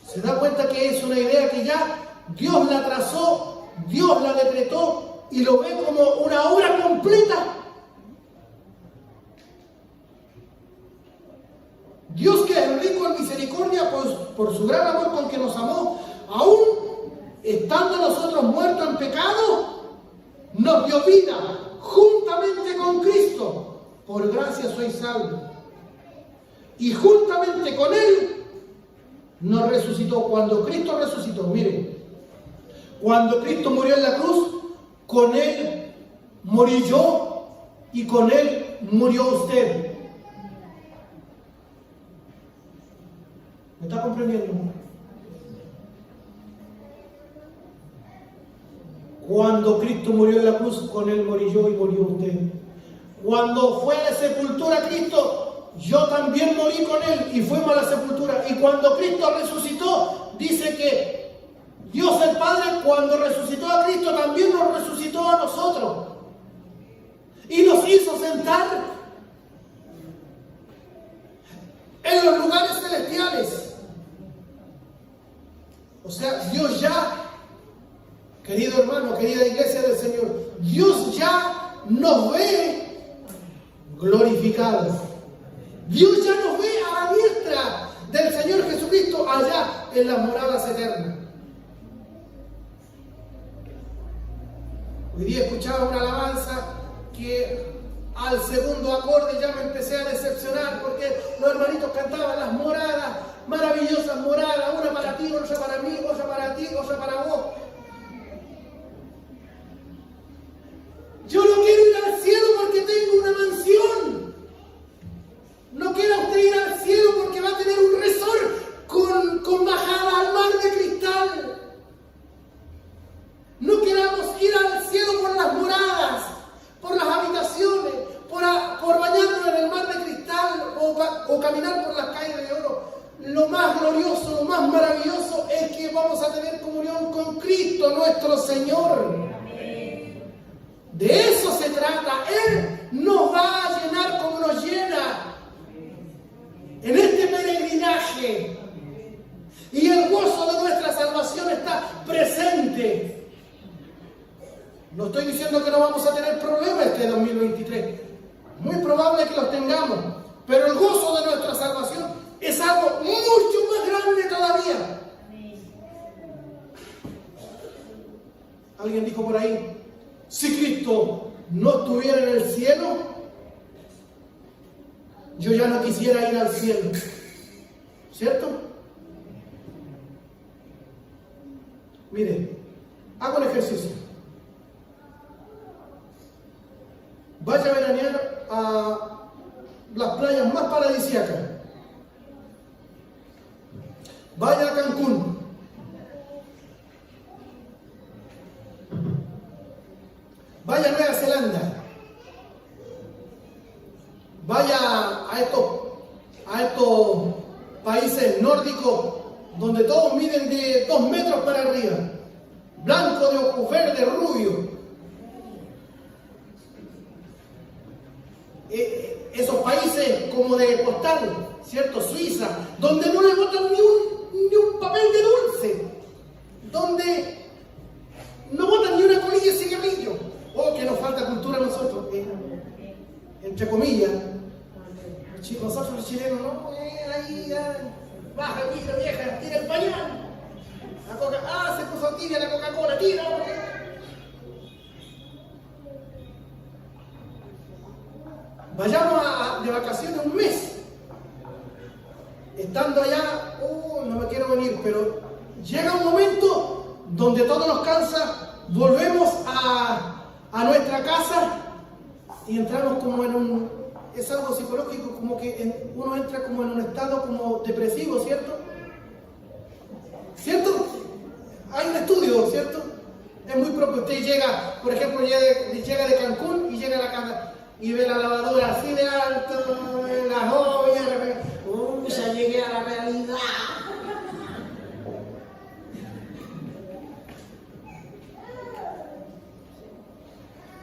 ¿Se da cuenta que es una idea que ya Dios la trazó, Dios la decretó y lo ve como una obra completa? Dios, que es rico en misericordia por su gran amor con que nos amó, aún estando nosotros muertos en pecado, nos dio vida juntamente con Cristo. Por gracia sois salvos. Y juntamente con Él nos resucitó. Cuando Cristo resucitó, miren, cuando Cristo murió en la cruz, con Él morí yo y con Él murió usted. ¿Me está comprendiendo? Cuando Cristo murió en la cruz, con Él morí yo y murió usted. Cuando fue a la sepultura Cristo, yo también morí con Él y fuimos a la sepultura. Y cuando Cristo resucitó, dice que Dios el Padre, cuando resucitó a Cristo, también nos resucitó a nosotros. Y nos hizo sentar en los lugares celestiales. O sea, Dios ya, querido hermano, querida iglesia del Señor, Dios ya nos ve glorificados. Dios ya nos ve a la diestra del Señor Jesucristo allá en las moradas eternas. Hoy día escuchaba una alabanza que al segundo acorde ya me empecé a decepcionar porque los hermanitos cantaban las moradas, maravillosas moradas, una para ti, otra para mí, otra para ti, otra para vos. Yo no quiero ir al cielo porque tengo una mansión. más maravilloso es que vamos a tener comunión con Cristo nuestro Señor. De eso se trata. Él nos va a llenar como nos llena en este peregrinaje. Y el gozo de nuestra salvación está presente. No estoy diciendo que no vamos a tener problemas este 2023. Muy probable que los tengamos. Pero el gozo de nuestra salvación es algo mucho más grande todavía. Alguien dijo por ahí, si Cristo no estuviera en el cielo, yo ya no quisiera ir al cielo. ¿Cierto? Mire, hago un ejercicio. Vaya a veranear a las playas más paradisíacas. Vaya a Cancún. Vaya a Nueva Zelanda. Vaya a estos países nórdicos donde todos miden de 2 metros para arriba. Blanco, de ojos verdes, rubio. Esos países como de postal, ¿cierto? Suiza, donde no le botan ni un papel de dulce, donde no botan ni una colilla de cigarrillo. Oh, que nos falta cultura a nosotros, entre comillas. Nosotros los chilenos, no, ahí, baja, mira, vieja, tira el pañal. La coca, se puso tibia la Coca-Cola, tira. Vayamos de vacaciones un mes. Estando allá, no me quiero venir, pero llega un momento donde todo nos cansa, volvemos a nuestra casa y entramos como en un, es algo psicológico, como que uno entra como en un estado como depresivo, ¿cierto? ¿Cierto? Hay un estudio, ¿cierto? Es muy propio. Usted llega, por ejemplo, llega de Cancún y llega a la casa y ve la lavadora así de alto, las ollas, ya llegué a la realidad.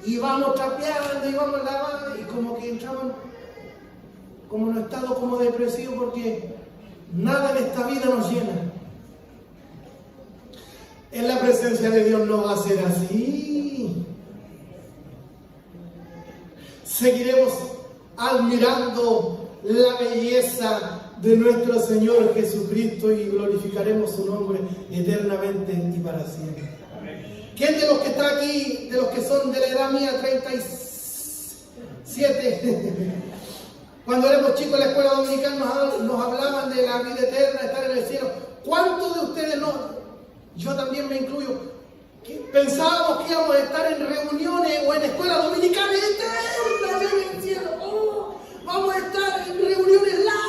Y vamos trapeando y vamos lavando y como que entramos como en un estado como depresivo porque nada en esta vida nos llena. En la presencia de Dios no va a ser así. Seguiremos admirando la belleza de nuestro Señor Jesucristo y glorificaremos su nombre eternamente y para siempre. ¿Quién de los que está aquí, de los que son de la edad mía, 37, cuando éramos chicos en la escuela dominical nos hablaban de la vida eterna, estar en el cielo? ¿Cuántos de ustedes no? Yo también me incluyo. Pensábamos que íbamos a estar en reuniones o en escuelas dominicales eternas en el cielo. Vamos a estar en reuniones largas.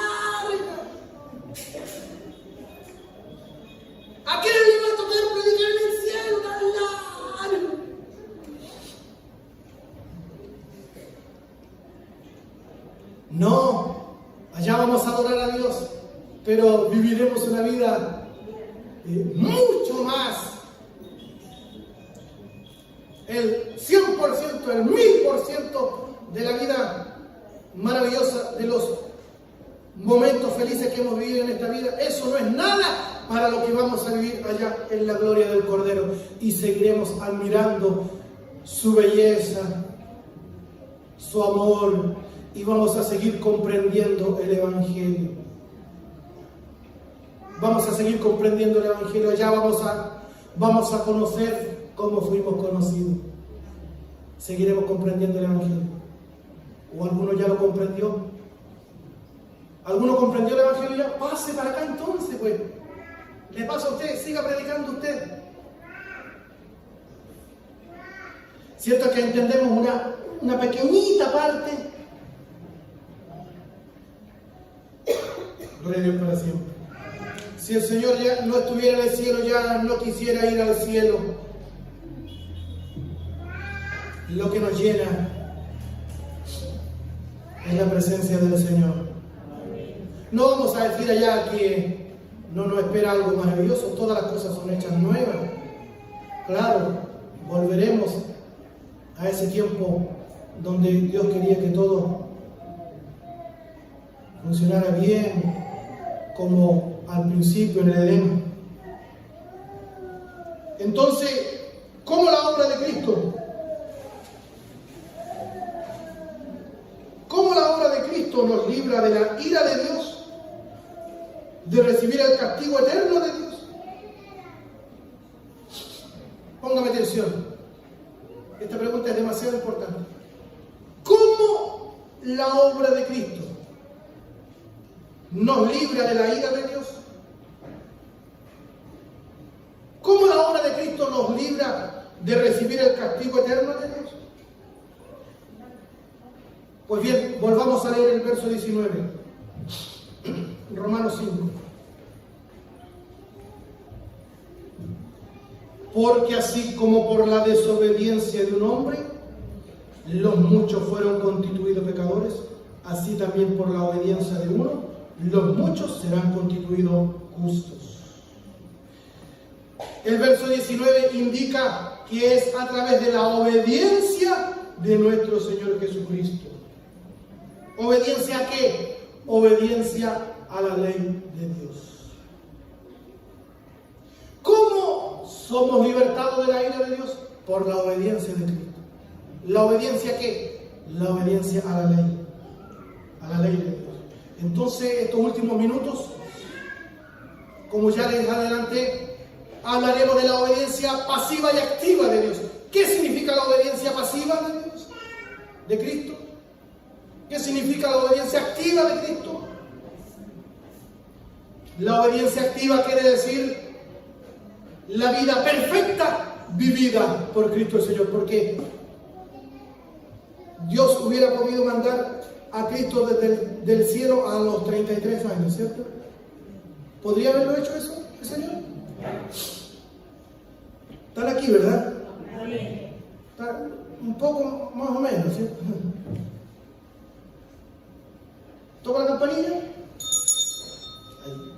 ¿A qué le va a tocar predicar en el cielo tan largo? No, allá vamos a adorar a Dios, pero viviremos una vida mucho más, el 100%, el 1000% de la vida maravillosa, de los momentos felices que hemos vivido en esta vida. Eso no es nada para lo que vamos a vivir allá en la gloria del Cordero, y seguiremos admirando su belleza, su amor, y vamos a seguir comprendiendo el Evangelio. Vamos a seguir comprendiendo el Evangelio. Allá vamos a conocer cómo fuimos conocidos. Seguiremos comprendiendo el Evangelio. ¿O alguno ya lo comprendió? ¿Alguno comprendió el Evangelio ya? Pase para acá entonces, pues. Le paso a usted, siga predicando usted. Cierto que entendemos una pequeñita parte. Gloria a Dios para siempre. Si el Señor ya no estuviera en el cielo, ya no quisiera ir al cielo. Lo que nos llena es la presencia del Señor. No vamos a decir allá que no nos espera algo maravilloso, todas las cosas son hechas nuevas. Claro, volveremos a ese tiempo donde Dios quería que todo funcionara bien, como al principio en el Edén. Entonces, ¿cómo la obra de Cristo? ¿Cómo la obra de Cristo nos libra de la ira de Dios? De recibir el castigo eterno de Dios. Póngame atención. Esta pregunta es demasiado importante. ¿Cómo la obra de Cristo nos libra de la ira de Dios? ¿Cómo la obra de Cristo nos libra de recibir el castigo eterno de Dios? Pues bien, volvamos a leer el verso 19, Romanos 5. Porque así como por la desobediencia de un hombre, los muchos fueron constituidos pecadores, así también por la obediencia de uno, los muchos serán constituidos justos. El verso 19 indica que es a través de la obediencia de nuestro Señor Jesucristo. ¿Obediencia a qué? Obediencia a la ley de Dios. ¿Cómo somos libertados de la ira de Dios? Por la obediencia de Cristo. ¿La obediencia a qué? La obediencia a la ley de Dios. Entonces, estos últimos minutos, como ya les adelanté, hablaremos de la obediencia pasiva y activa de Dios. ¿Qué significa la obediencia pasiva de Dios? ¿De Cristo? ¿Qué significa la obediencia activa de Cristo? La obediencia activa quiere decir la vida perfecta vivida por Cristo el Señor. Porque Dios hubiera podido mandar a Cristo desde el cielo a los 33 años, ¿cierto? ¿Podría haberlo hecho eso el Señor? Están aquí, ¿verdad? Está un poco más o menos, ¿cierto? ¿Toca la campanilla? Ahí.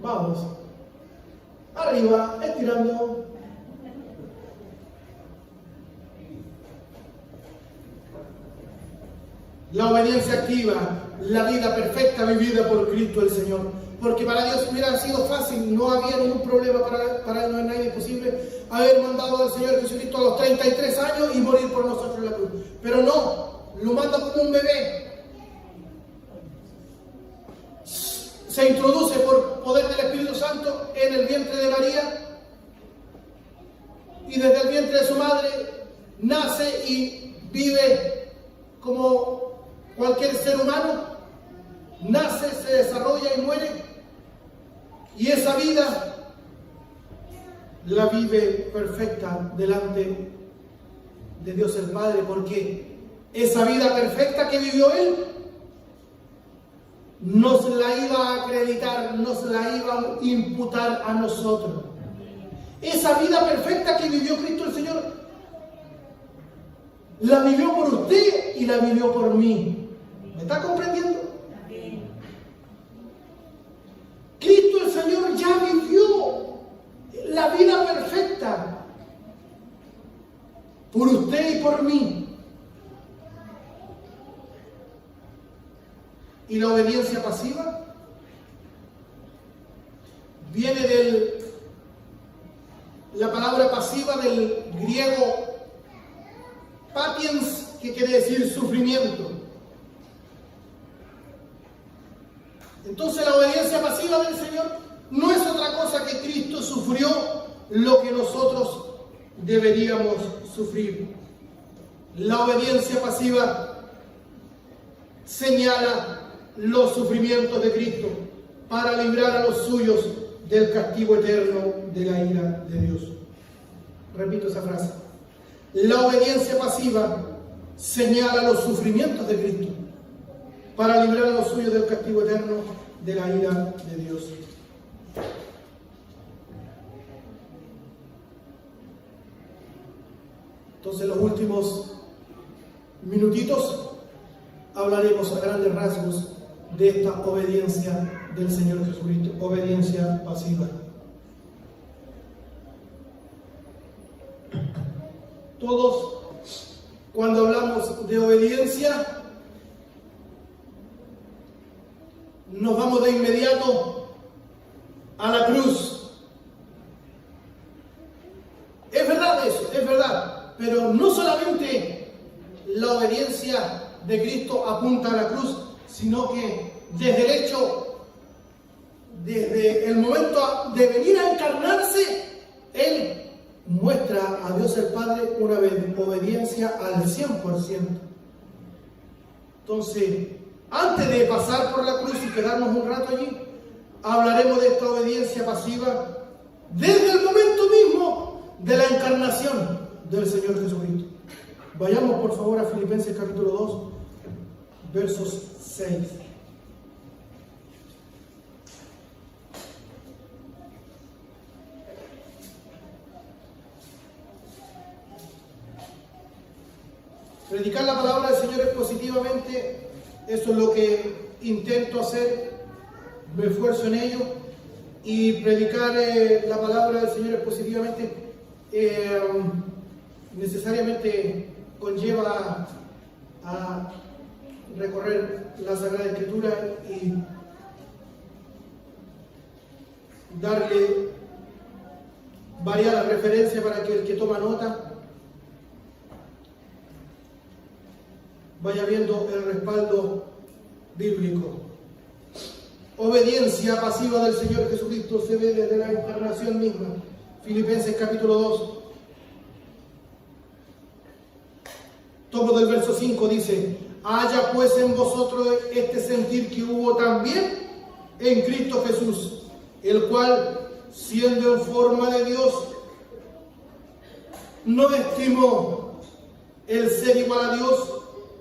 Vamos. Arriba, estirando. La obediencia activa, la vida perfecta vivida por Cristo el Señor. Porque para Dios hubiera sido fácil, no había ningún problema para Él, no es nada imposible haber mandado al Señor Jesucristo a los 33 años y morir por nosotros en la cruz. Pero no, lo manda como un bebé. Se introduce por poder del Espíritu Santo en el vientre de María y desde el vientre de su madre nace y vive como cualquier ser humano, nace, se desarrolla y muere, y esa vida la vive perfecta delante de Dios el Padre, porque esa vida perfecta que vivió Él nos la iba a acreditar, nos la iba a imputar a nosotros. Esa vida perfecta que vivió Cristo el Señor, la vivió por usted y la vivió por mí. ¿Me está comprendiendo? Cristo el Señor ya vivió la vida perfecta por usted y por mí. Y la obediencia pasiva viene de la palabra pasiva del griego patiens, que quiere decir sufrimiento. Entonces la obediencia pasiva del Señor no es otra cosa que Cristo sufrió lo que nosotros deberíamos sufrir. La obediencia pasiva señala los sufrimientos de Cristo para librar a los suyos del castigo eterno de la ira de Dios. Repito esa frase. La obediencia pasiva señala los sufrimientos de Cristo para librar a los suyos del castigo eterno de la ira de Dios. Entonces, los últimos minutitos hablaremos a grandes rasgos de esta obediencia del Señor Jesucristo, obediencia pasiva. Todos, cuando hablamos de obediencia, nos vamos de inmediato a la cruz. Es verdad eso, es verdad, pero no solamente la obediencia de Cristo apunta a la cruz, sino que desde el hecho, desde el momento de venir a encarnarse, Él muestra a Dios el Padre una obediencia al 100%. Entonces, antes de pasar por la cruz y quedarnos un rato allí, hablaremos de esta obediencia pasiva desde el momento mismo de la encarnación del Señor Jesucristo. Vayamos por favor a Filipenses capítulo 2, versos 6. Predicar la palabra del Señor expositivamente, eso es lo que intento hacer, me esfuerzo en ello, y predicar la palabra del Señor expositivamente necesariamente conlleva a recorrer la Sagrada Escritura y darle variadas referencias para que el que toma nota vaya viendo el respaldo bíblico. Obediencia pasiva del Señor Jesucristo se ve desde la encarnación misma. Filipenses capítulo 2. Tomo del verso 5, dice: haya pues en vosotros este sentir que hubo también en Cristo Jesús, el cual, siendo en forma de Dios, no estimó el ser igual a Dios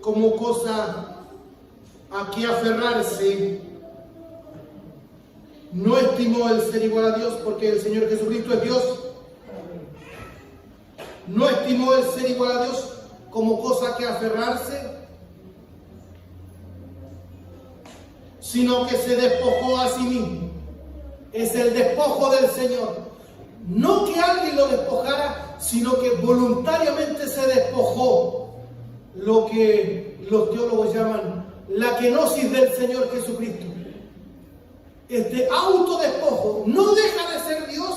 como cosa a que aferrarse. No estimó el ser igual a Dios, porque el Señor Jesucristo es Dios. No estimó el ser igual a Dios como cosa a que aferrarse, sino que se despojó a sí mismo. Es el despojo del Señor. No que alguien lo despojara, sino que voluntariamente se despojó. Lo que los teólogos llaman la kenosis del Señor Jesucristo. Este autodespojo no deja de ser Dios.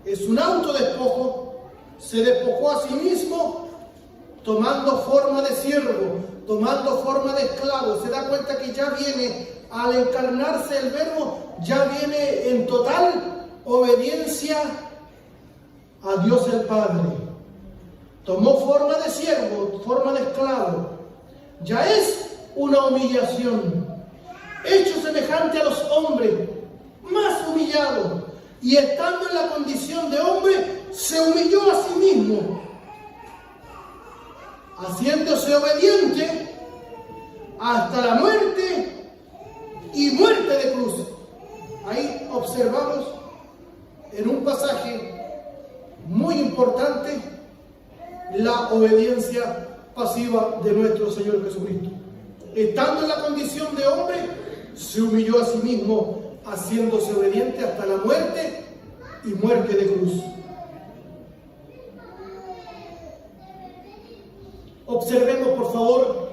Es un autodespojo, se despojó a sí mismo tomando forma de siervo, tomando forma de esclavo. Se da cuenta que ya viene, al encarnarse el Verbo, ya viene en total obediencia a Dios el Padre. Tomó forma de siervo, forma de esclavo. Ya es una humillación. Hecho semejante a los hombres, más humillado. Y estando en la condición de hombre, se humilló a sí mismo, haciéndose obediente hasta la muerte y muerte de cruz. Ahí observamos en un pasaje muy importante la obediencia pasiva de nuestro Señor Jesucristo. Estando en la condición de hombre, se humilló a sí mismo, haciéndose obediente hasta la muerte y muerte de cruz. Observemos, por favor,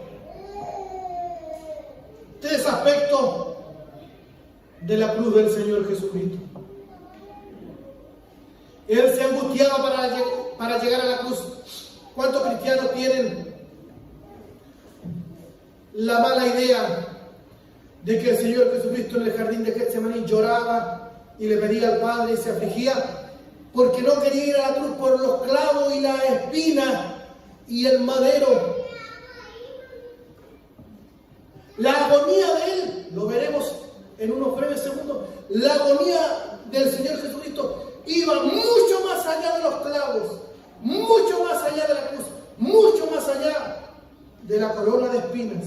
tres aspectos de la cruz del Señor Jesucristo. Él se angustiaba para llegar a la cruz. ¿Cuántos cristianos tienen la mala idea de que el Señor Jesucristo en el jardín de Getsemaní lloraba y le pedía al Padre y se afligía porque no quería ir a la cruz por los clavos y la espina y el madero? La agonía de Él, lo veremos en unos breves segundos, la agonía del Señor Jesucristo iba mucho más allá de los clavos, mucho más allá de la cruz, mucho más allá de la corona de espinas.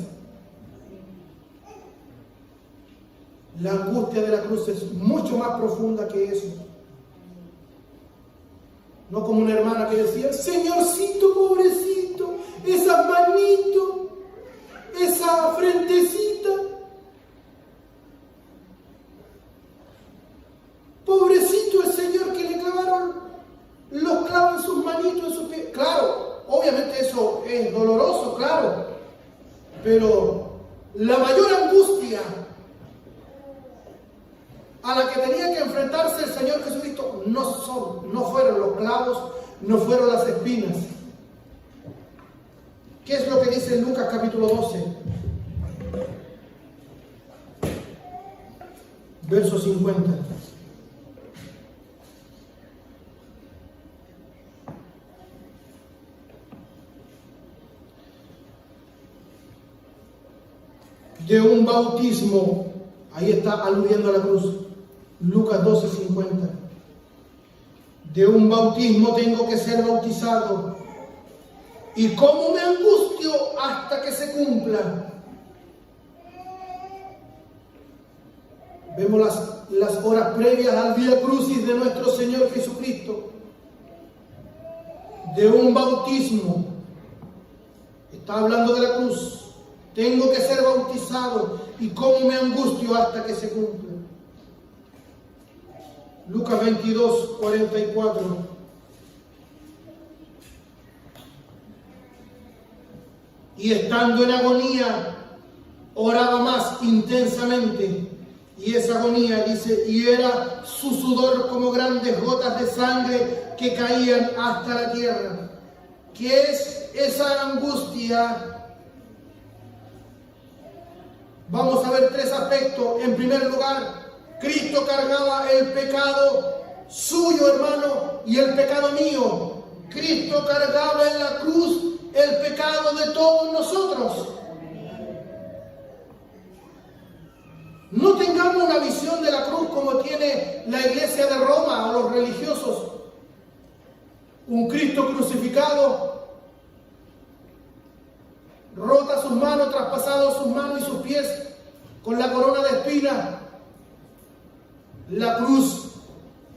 La angustia de la cruz es mucho más profunda que eso. No como una hermana que decía, Señorcito, pobrecito, esas manitos, esa frentecita. Pobrecito el Señor que le clavaron los clavos en sus manitos, en sus pies. Claro, obviamente eso es doloroso, claro. Pero la mayor angustia a la que tenía que enfrentarse el Señor Jesucristo no fueron los clavos, no fueron las espinas. ¿Qué es lo que dice en Lucas capítulo 12? Verso 50. De un bautismo, ahí está aludiendo a la cruz, Lucas 12:50. De un bautismo tengo que ser bautizado, y cómo me angustio hasta que se cumpla. Vemos las horas previas al Vía Crucis de nuestro Señor Jesucristo. De un bautismo, está hablando de la cruz. Tengo que ser bautizado y cómo me angustio hasta que se cumpla. Lucas 22:44. Y estando en agonía, oraba más intensamente. Y esa agonía, dice, y era su sudor como grandes gotas de sangre que caían hasta la tierra. ¿Qué es esa angustia? Vamos a ver tres aspectos. En primer lugar, Cristo cargaba el pecado suyo, hermano, y el pecado mío. Cristo cargaba en la cruz el pecado de todos nosotros. No tengamos una visión de la cruz como tiene la iglesia de Roma o los religiosos. Un Cristo crucificado, rota sus manos, traspasado sus manos y sus pies con la corona de espinas. La cruz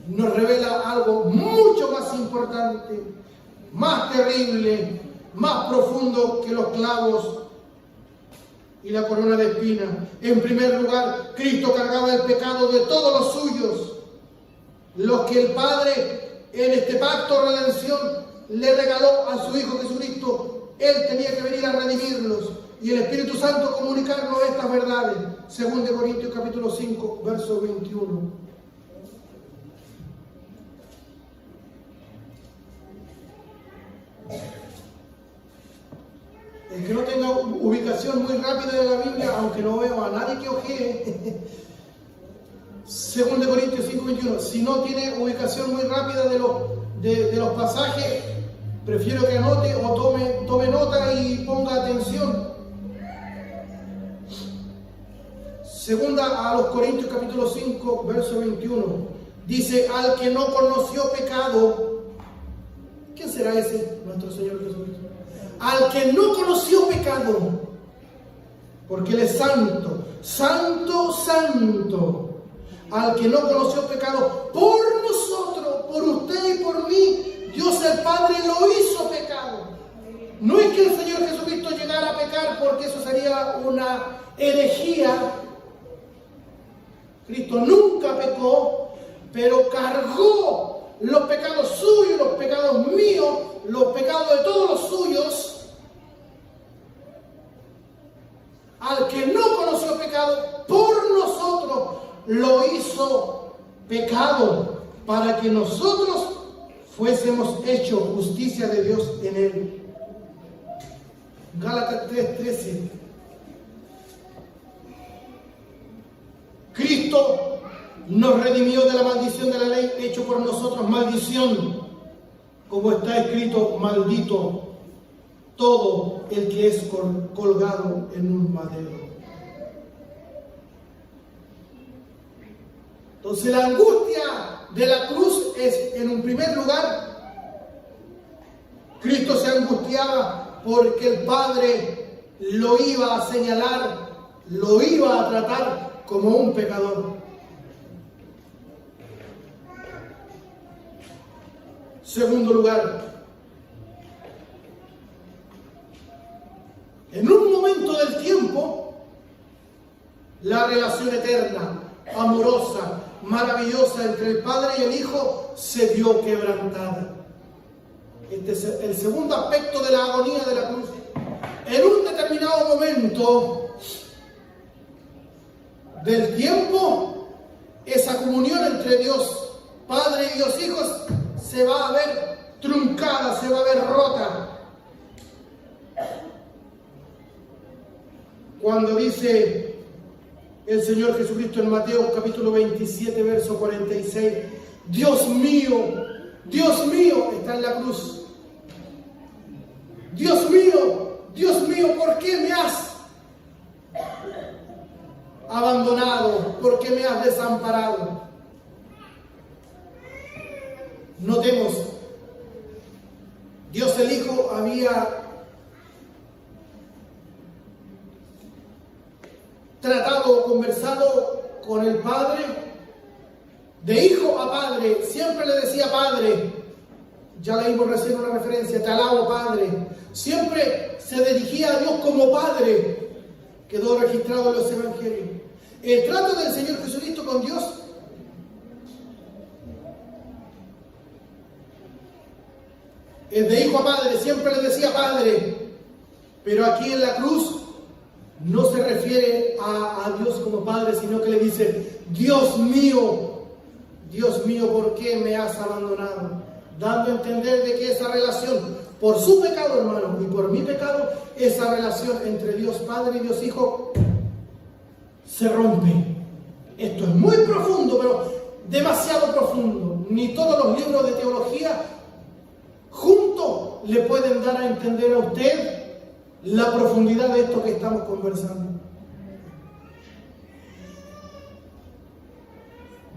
nos revela algo mucho más importante, más terrible, más profundo que los clavos y la corona de espinas. En primer lugar, Cristo cargaba el pecado de todos los suyos, los que el Padre en este pacto de redención le regaló a su Hijo Jesucristo. Él tenía que venir a redimirlos y el Espíritu Santo comunicarnos estas verdades. 2 Corintios capítulo 5, verso 21. El que no tenga ubicación muy rápida de la Biblia, aunque no veo a nadie que ojee, 2 Corintios 5, 21. Si no tiene ubicación muy rápida de los pasajes, prefiero que anote o tome nota y ponga atención. Segunda a los Corintios capítulo 5, verso 21. Dice, al que no conoció pecado, ¿quién será ese? Nuestro Señor Jesucristo. Al que no conoció pecado, porque Él es santo, santo, santo. Al que no conoció pecado, por nosotros, por usted y por mí, Dios el Padre lo hizo pecado. No es que el Señor Jesucristo llegara a pecar, porque eso sería una herejía. Cristo nunca pecó, pero cargó los pecados suyos, los pecados míos, los pecados de todos los suyos. Al que no conoció pecado, por nosotros lo hizo pecado, para que nosotros fuésemos hechos justicia de Dios en él. Gálatas 3:13. Cristo nos redimió de la maldición de la ley, hecho por nosotros maldición, como está escrito, maldito todo el que es colgado en un madero. Entonces la angustia de la cruz es, en un primer lugar, Cristo se angustiaba porque el Padre lo iba a señalar, lo iba a tratar como un pecador. Segundo lugar, en un momento del tiempo, la relación eterna, amorosa, maravillosa entre el Padre y el Hijo se vio quebrantada. Este es el segundo aspecto de la agonía de la cruz. En un determinado momento del tiempo, esa comunión entre Dios Padre y Dios Hijos se va a ver truncada, se va a ver rota. Cuando dice el Señor Jesucristo en Mateo capítulo 27, verso 46, Dios mío, está en la cruz. Dios mío, ¿por qué me has abandonado? ¿Por qué me has desamparado? Notemos, Dios el Hijo había tratado o conversado con el Padre, de hijo a padre, siempre le decía Padre. Ya leímos recién una referencia, te alabo Padre. Siempre se dirigía a Dios como Padre. Quedó registrado en los evangelios. El trato del Señor Jesucristo con Dios es de hijo a padre, siempre le decía Padre. Pero aquí en la cruz no se refiere a Dios como Padre, sino que le dice, Dios mío, ¿por qué me has abandonado? Dando a entender de que esa relación, por su pecado, hermano, y por mi pecado, esa relación entre Dios Padre y Dios Hijo se rompe. Esto es muy profundo, pero demasiado profundo. Ni todos los libros de teología juntos le pueden dar a entender a usted la profundidad de esto que estamos conversando.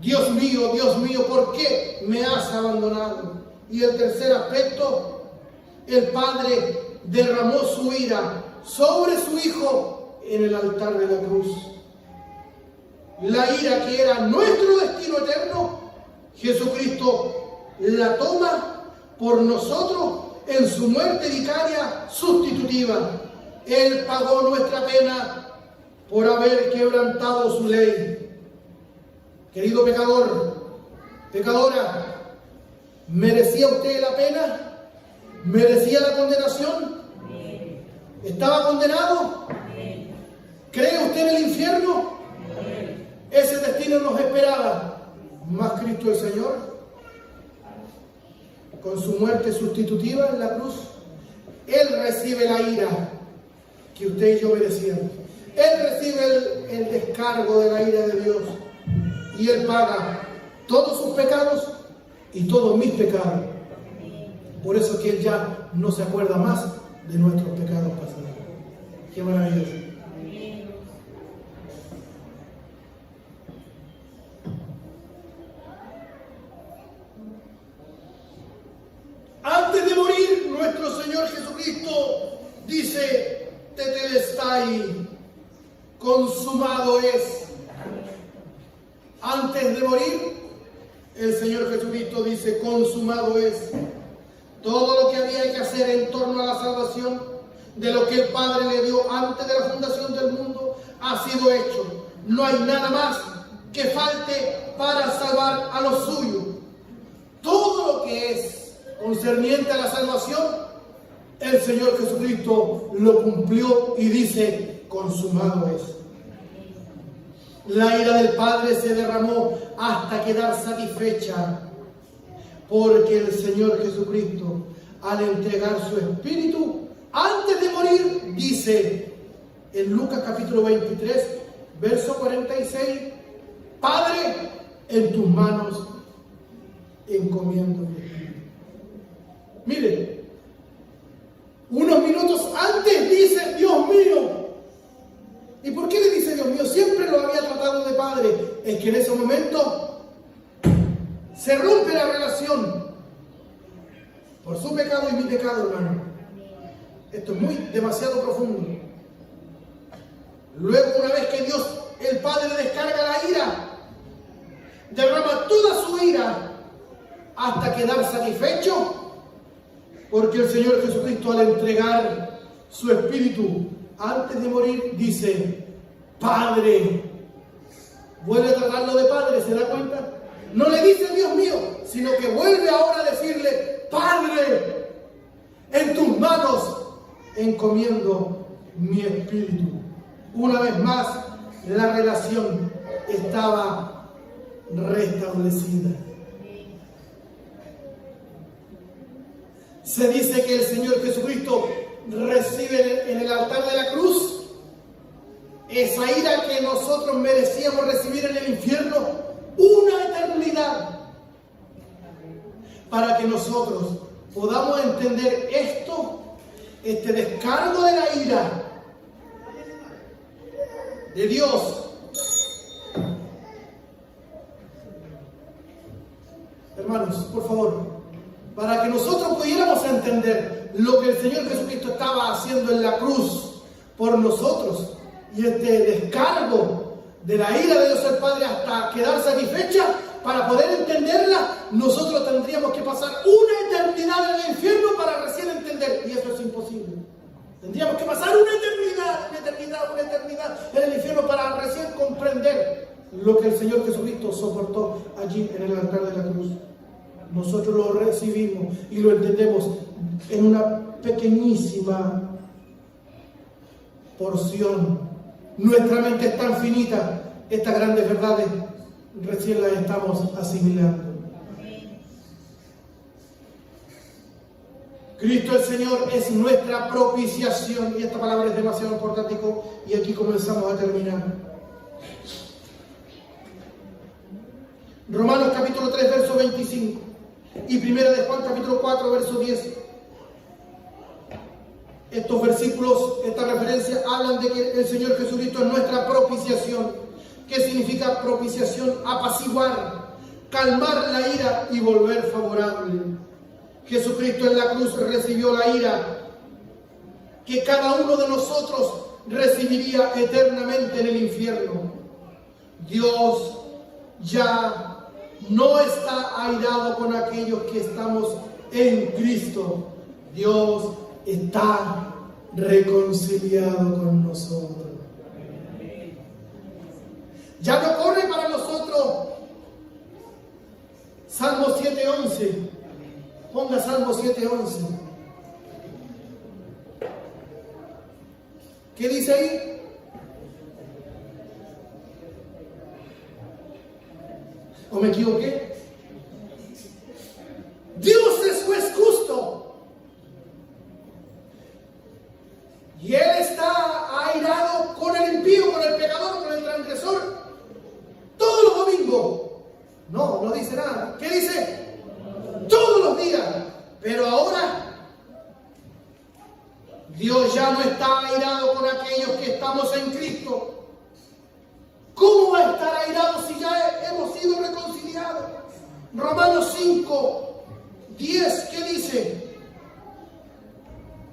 Dios mío, ¿por qué me has abandonado? Y el tercer aspecto, el Padre derramó su ira sobre su Hijo en el altar de la cruz. La ira que era nuestro destino eterno, Jesucristo la toma por nosotros en su muerte vicaria sustitutiva. Él pagó nuestra pena por haber quebrantado su ley. Querido pecador, pecadora, ¿merecía usted la pena? ¿Merecía la condenación? ¿Estaba condenado? ¿Cree usted en el infierno? Ese destino nos esperaba. Mas Cristo el Señor, con su muerte sustitutiva en la cruz, Él recibe la ira que usted y yo merecíamos. Él recibe el descargo de la ira de Dios. Y Él paga todos sus pecados y todos mis pecados. Por eso que Él ya no se acuerda más de nuestros pecados pasados. Qué maravilloso. Antes de morir, nuestro Señor Jesucristo dice, tetelestai, consumado es. Antes de morir, el Señor Jesucristo dice, consumado es. Todo lo que había que hacer en torno a la salvación, de lo que el Padre le dio antes de la fundación del mundo, ha sido hecho. No hay nada más que falte para salvar a los suyos. Todo lo que es concerniente a la salvación, el Señor Jesucristo lo cumplió y dice, consumado es. La ira del Padre se derramó hasta quedar satisfecha, porque el Señor Jesucristo, al entregar su espíritu, antes de morir, dice en Lucas capítulo 23, verso 46, Padre, en tus manos encomiendo mi espíritu. Mire, unos minutos antes dice, Dios mío. ¿Y por qué le dice Dios mío? Siempre lo había tratado de Padre. Es que en ese momento se rompe la relación por su pecado y mi pecado, hermano. Esto es demasiado profundo. Luego, una vez que Dios, el Padre, le descarga la ira, derrama toda su ira hasta quedar satisfecho, porque el Señor Jesucristo, al entregar su espíritu antes de morir, dice: Padre. Vuelve a tratarlo de Padre, ¿se da cuenta? No le dice Dios mío, sino que vuelve ahora a decirle: Padre, en tus manos encomiendo mi espíritu. Una vez más, la relación estaba restablecida. Se dice que el Señor Jesucristo recibe en el altar de la cruz esa ira que nosotros merecíamos recibir en el infierno, una eternidad, para que nosotros podamos entender esto, este descargo de la ira de Dios. Hermanos, por favor, para que nosotros pudiéramos entender lo que el Señor Jesucristo estaba haciendo en la cruz por nosotros, y este descargo de la ira de Dios el Padre hasta quedar satisfecha, para poder entenderla, nosotros tendríamos que pasar una eternidad en el infierno para recién entender, y eso es imposible. Tendríamos que pasar una eternidad en el infierno para recién comprender lo que el Señor Jesucristo soportó allí en el altar de la cruz. Nosotros lo recibimos y lo entendemos en una pequeñísima porción. Nuestra mente es tan finita, estas grandes verdades recién las estamos asimilando. Cristo el Señor es nuestra propiciación, y esta palabra es demasiado importante, y aquí comenzamos a terminar. Romanos capítulo 3, verso 25, y primera de Juan capítulo 4, verso 10. Estos versículos, esta referencia, hablan de que el Señor Jesucristo es nuestra propiciación. ¿Qué significa propiciación? Apaciguar, calmar la ira y volver favorable. Jesucristo en la cruz recibió la ira que cada uno de nosotros recibiría eternamente en el infierno. Dios ya no está airado con aquellos que estamos en Cristo. Dios está reconciliado con nosotros. Ya no corre para nosotros. Salmo 7:11. Ponga Salmo 7:11. ¿Qué dice ahí? ¿O me equivoqué? Dios es juez justo. Y Él está airado con el impío, con el pecador, con el transgresor, todos los domingos. No dice nada. ¿Qué dice? Todos los días. Pero ahora Dios ya no está airado con aquellos que estamos en Cristo. ¿Cómo va a estar airado si ya hemos sido reconciliados? Romanos 5:10, ¿qué dice?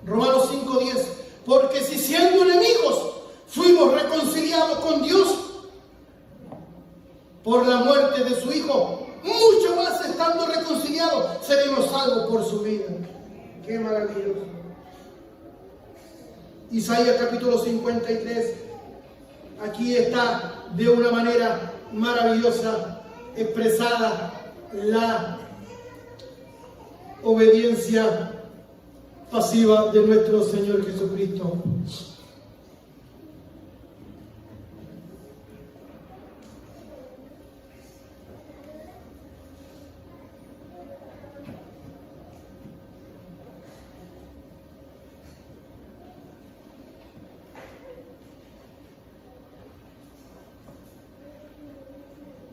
Romanos 5:10. Porque si siendo enemigos fuimos reconciliados con Dios por la muerte de su Hijo, mucho más estando reconciliados seremos salvos por su vida. ¡Qué maravilloso! Isaías capítulo 53. Aquí está de una manera maravillosa expresada la obediencia pasiva de nuestro Señor Jesucristo.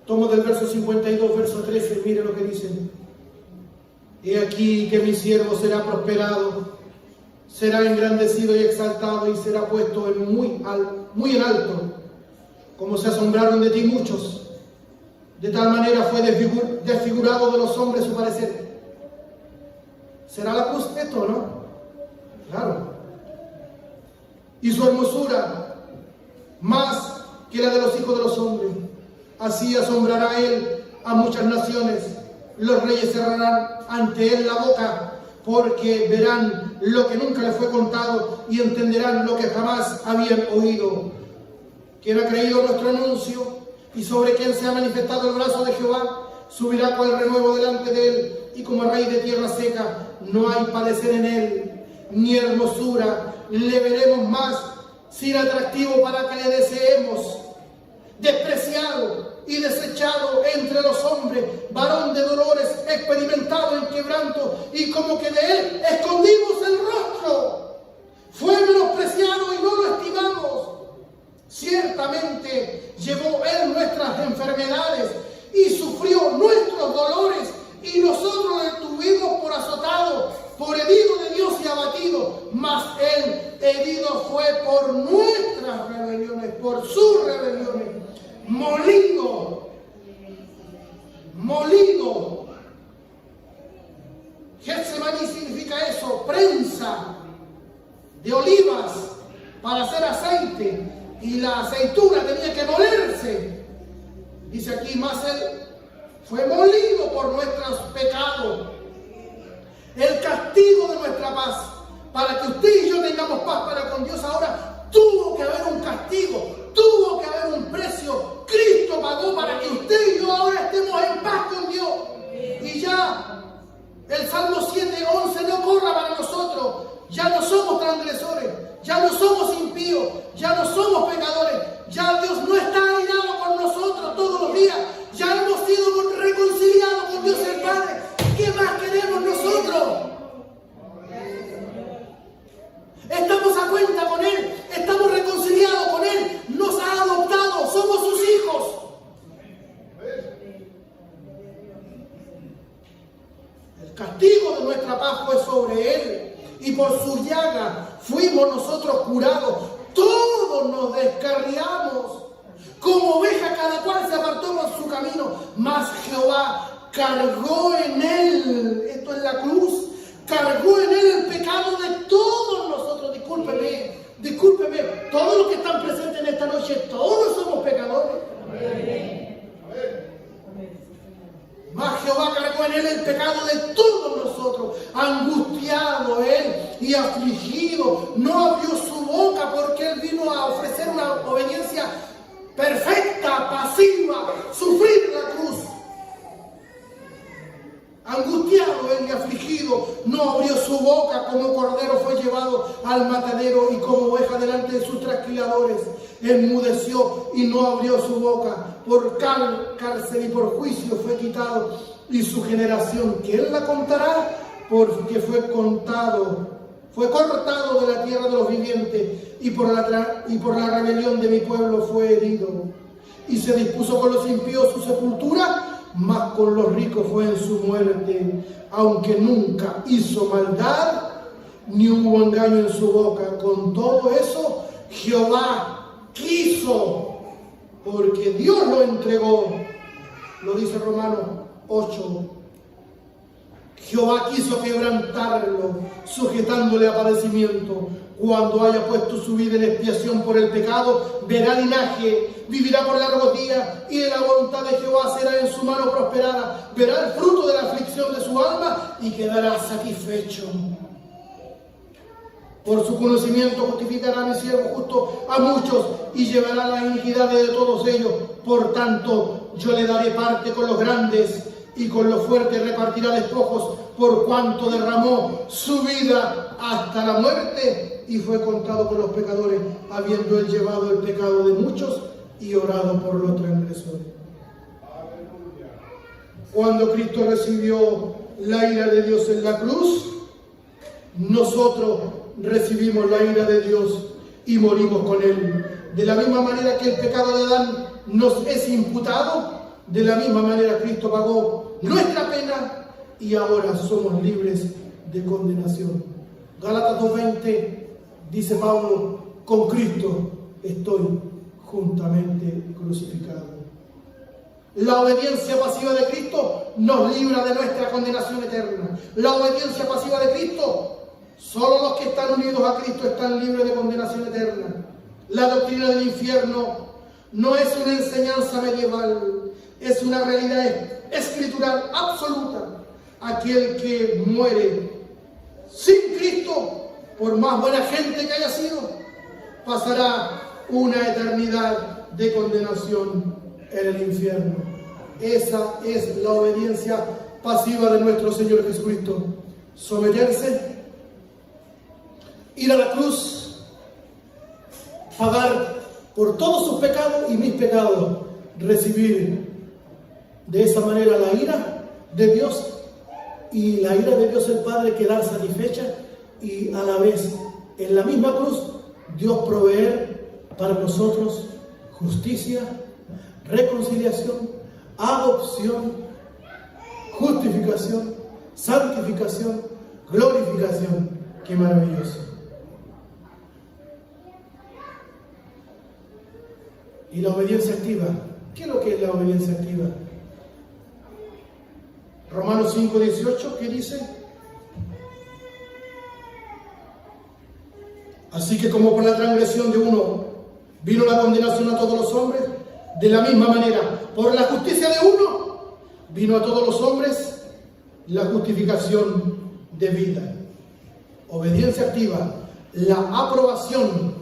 Tomo del verso 52, verso 13, mire lo que dice. He aquí que mi siervo será prosperado, será engrandecido y exaltado, y será puesto en muy en alto, como se asombraron de ti muchos. De tal manera fue desfigurado de los hombres su parecer. ¿Será la cruz esto, no? Claro. Y su hermosura más que la de los hijos de los hombres. Así asombrará él a muchas naciones. Los reyes cerrarán ante él la boca, porque verán lo que nunca les fue contado y entenderán lo que jamás habían oído. Quien ha creído nuestro anuncio y sobre quien se ha manifestado el brazo de Jehová, subirá cual renuevo delante de él, y como rey de tierra seca, no hay padecer en él, ni hermosura le veremos más, sin atractivo para que le deseemos. Despreciado y desechado entre los hombres, varón de dolores, experimentado en quebranto, y como que de él escondimos el rostro. Fue menospreciado y no lo estimamos. Ciertamente llevó él nuestras enfermedades y sufrió nuestros dolores, y nosotros le tuvimos por azotado, por herido de Dios y abatido. Mas él herido fue por nuestras rebeliones, por sus rebeliones, molido. Getsemaní significa eso, prensa de olivas para hacer aceite, y la aceituna tenía que molerse. Dice aquí, más él fue molido por nuestros pecados, el castigo de nuestra paz, para que usted y yo tengamos paz para con Dios. Ahora tuvo que haber un castigo, tuvo que haber un precio. Cristo pagó para que usted y yo ahora estemos en paz con Dios. Y ya el Salmo 7:11 no corra para nosotros. Ya no somos transgresores, ya no somos impíos, ya no somos pecadores. Ya Dios no está airado con nosotros todos los días. Ya hemos sido reconciliados con Dios el Padre. ¿Qué más queremos nosotros? Estamos a cuenta con Él, estamos reconciliados con Él, nos ha adoptado, somos sus hijos. El castigo de nuestra paz fue sobre Él, y por su llaga fuimos nosotros curados. Todos nos descarriamos, como oveja cada cual se apartó por su camino, mas Jehová cargó en Él, esto es la cruz, cargó en Él el pecado de todos nosotros. Discúlpeme, todos los que están presentes en esta noche, todos somos pecadores. Mas Jehová cargó en Él el pecado de todos nosotros. Angustiado Él y afligido, no abrió su boca, porque Él vino a ofrecer una obediencia perfecta, pasiva, sufrir la cruz. Angustiado él y afligido, no abrió su boca. Como cordero fue llevado al matadero, y como oveja delante de sus trasquiladores, enmudeció y no abrió su boca. Por cárcel y por juicio fue quitado, y su generación, ¿quién la contará? Porque fue cortado de la tierra de los vivientes, y por la rebelión de mi pueblo fue herido. Y se dispuso con los impíos su sepultura, mas con los ricos fue en su muerte, aunque nunca hizo maldad, ni hubo engaño en su boca. Con todo eso, Jehová quiso, porque Dios lo entregó. Lo dice Romanos 8. Jehová quiso quebrantarlo, sujetándole a padecimiento. Cuando haya puesto su vida en expiación por el pecado, verá linaje, vivirá por largos días, y de la voluntad de Jehová será en su mano prosperada. Verá el fruto de la aflicción de su alma y quedará satisfecho. Por su conocimiento justificará a mi siervo justo a muchos, y llevará las iniquidades de todos ellos. Por tanto, yo le daré parte con los grandes, y con los fuertes repartirá despojos, por cuanto derramó su vida hasta la muerte, y fue contado con los pecadores, habiendo él llevado el pecado de muchos y orado por los transgresores. Cuando Cristo recibió la ira de Dios en la cruz, nosotros recibimos la ira de Dios y morimos con Él. De la misma manera que el pecado de Adán nos es imputado, de la misma manera Cristo pagó nuestra pena y ahora somos libres de condenación. Gálatas 2:20 dice Pablo: con Cristo estoy juntamente crucificado. La obediencia pasiva de Cristo nos libra de nuestra condenación eterna. La obediencia pasiva de Cristo, solo los que están unidos a Cristo están libres de condenación eterna. La doctrina del infierno no es una enseñanza medieval, es una realidad escritural absoluta. Aquel que muere sin Cristo, por más buena gente que haya sido, pasará una eternidad de condenación en el infierno. Esa es la obediencia pasiva de nuestro Señor Jesucristo. Someterse, ir a la cruz, pagar por todos sus pecados y mis pecados, recibir de esa manera la ira de Dios, y la ira de Dios el Padre quedar satisfecha, y a la vez en la misma cruz Dios proveer para nosotros justicia, reconciliación, adopción, justificación, santificación, glorificación. ¡Qué maravilloso! Y la obediencia activa. ¿Qué es lo que es la obediencia activa? Romanos 5:18, ¿qué dice? Así que como por la transgresión de uno vino la condenación a todos los hombres, de la misma manera, por la justicia de uno, vino a todos los hombres la justificación de vida. Obediencia activa, la aprobación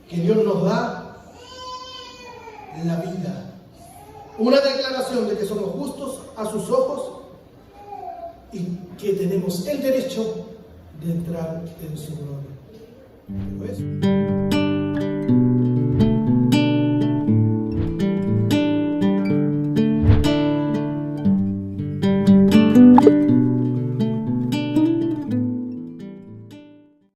que Dios nos da, la vida. Una declaración de que somos justos a sus ojos y que tenemos el derecho de entrar en su gloria. ¿Lo ves?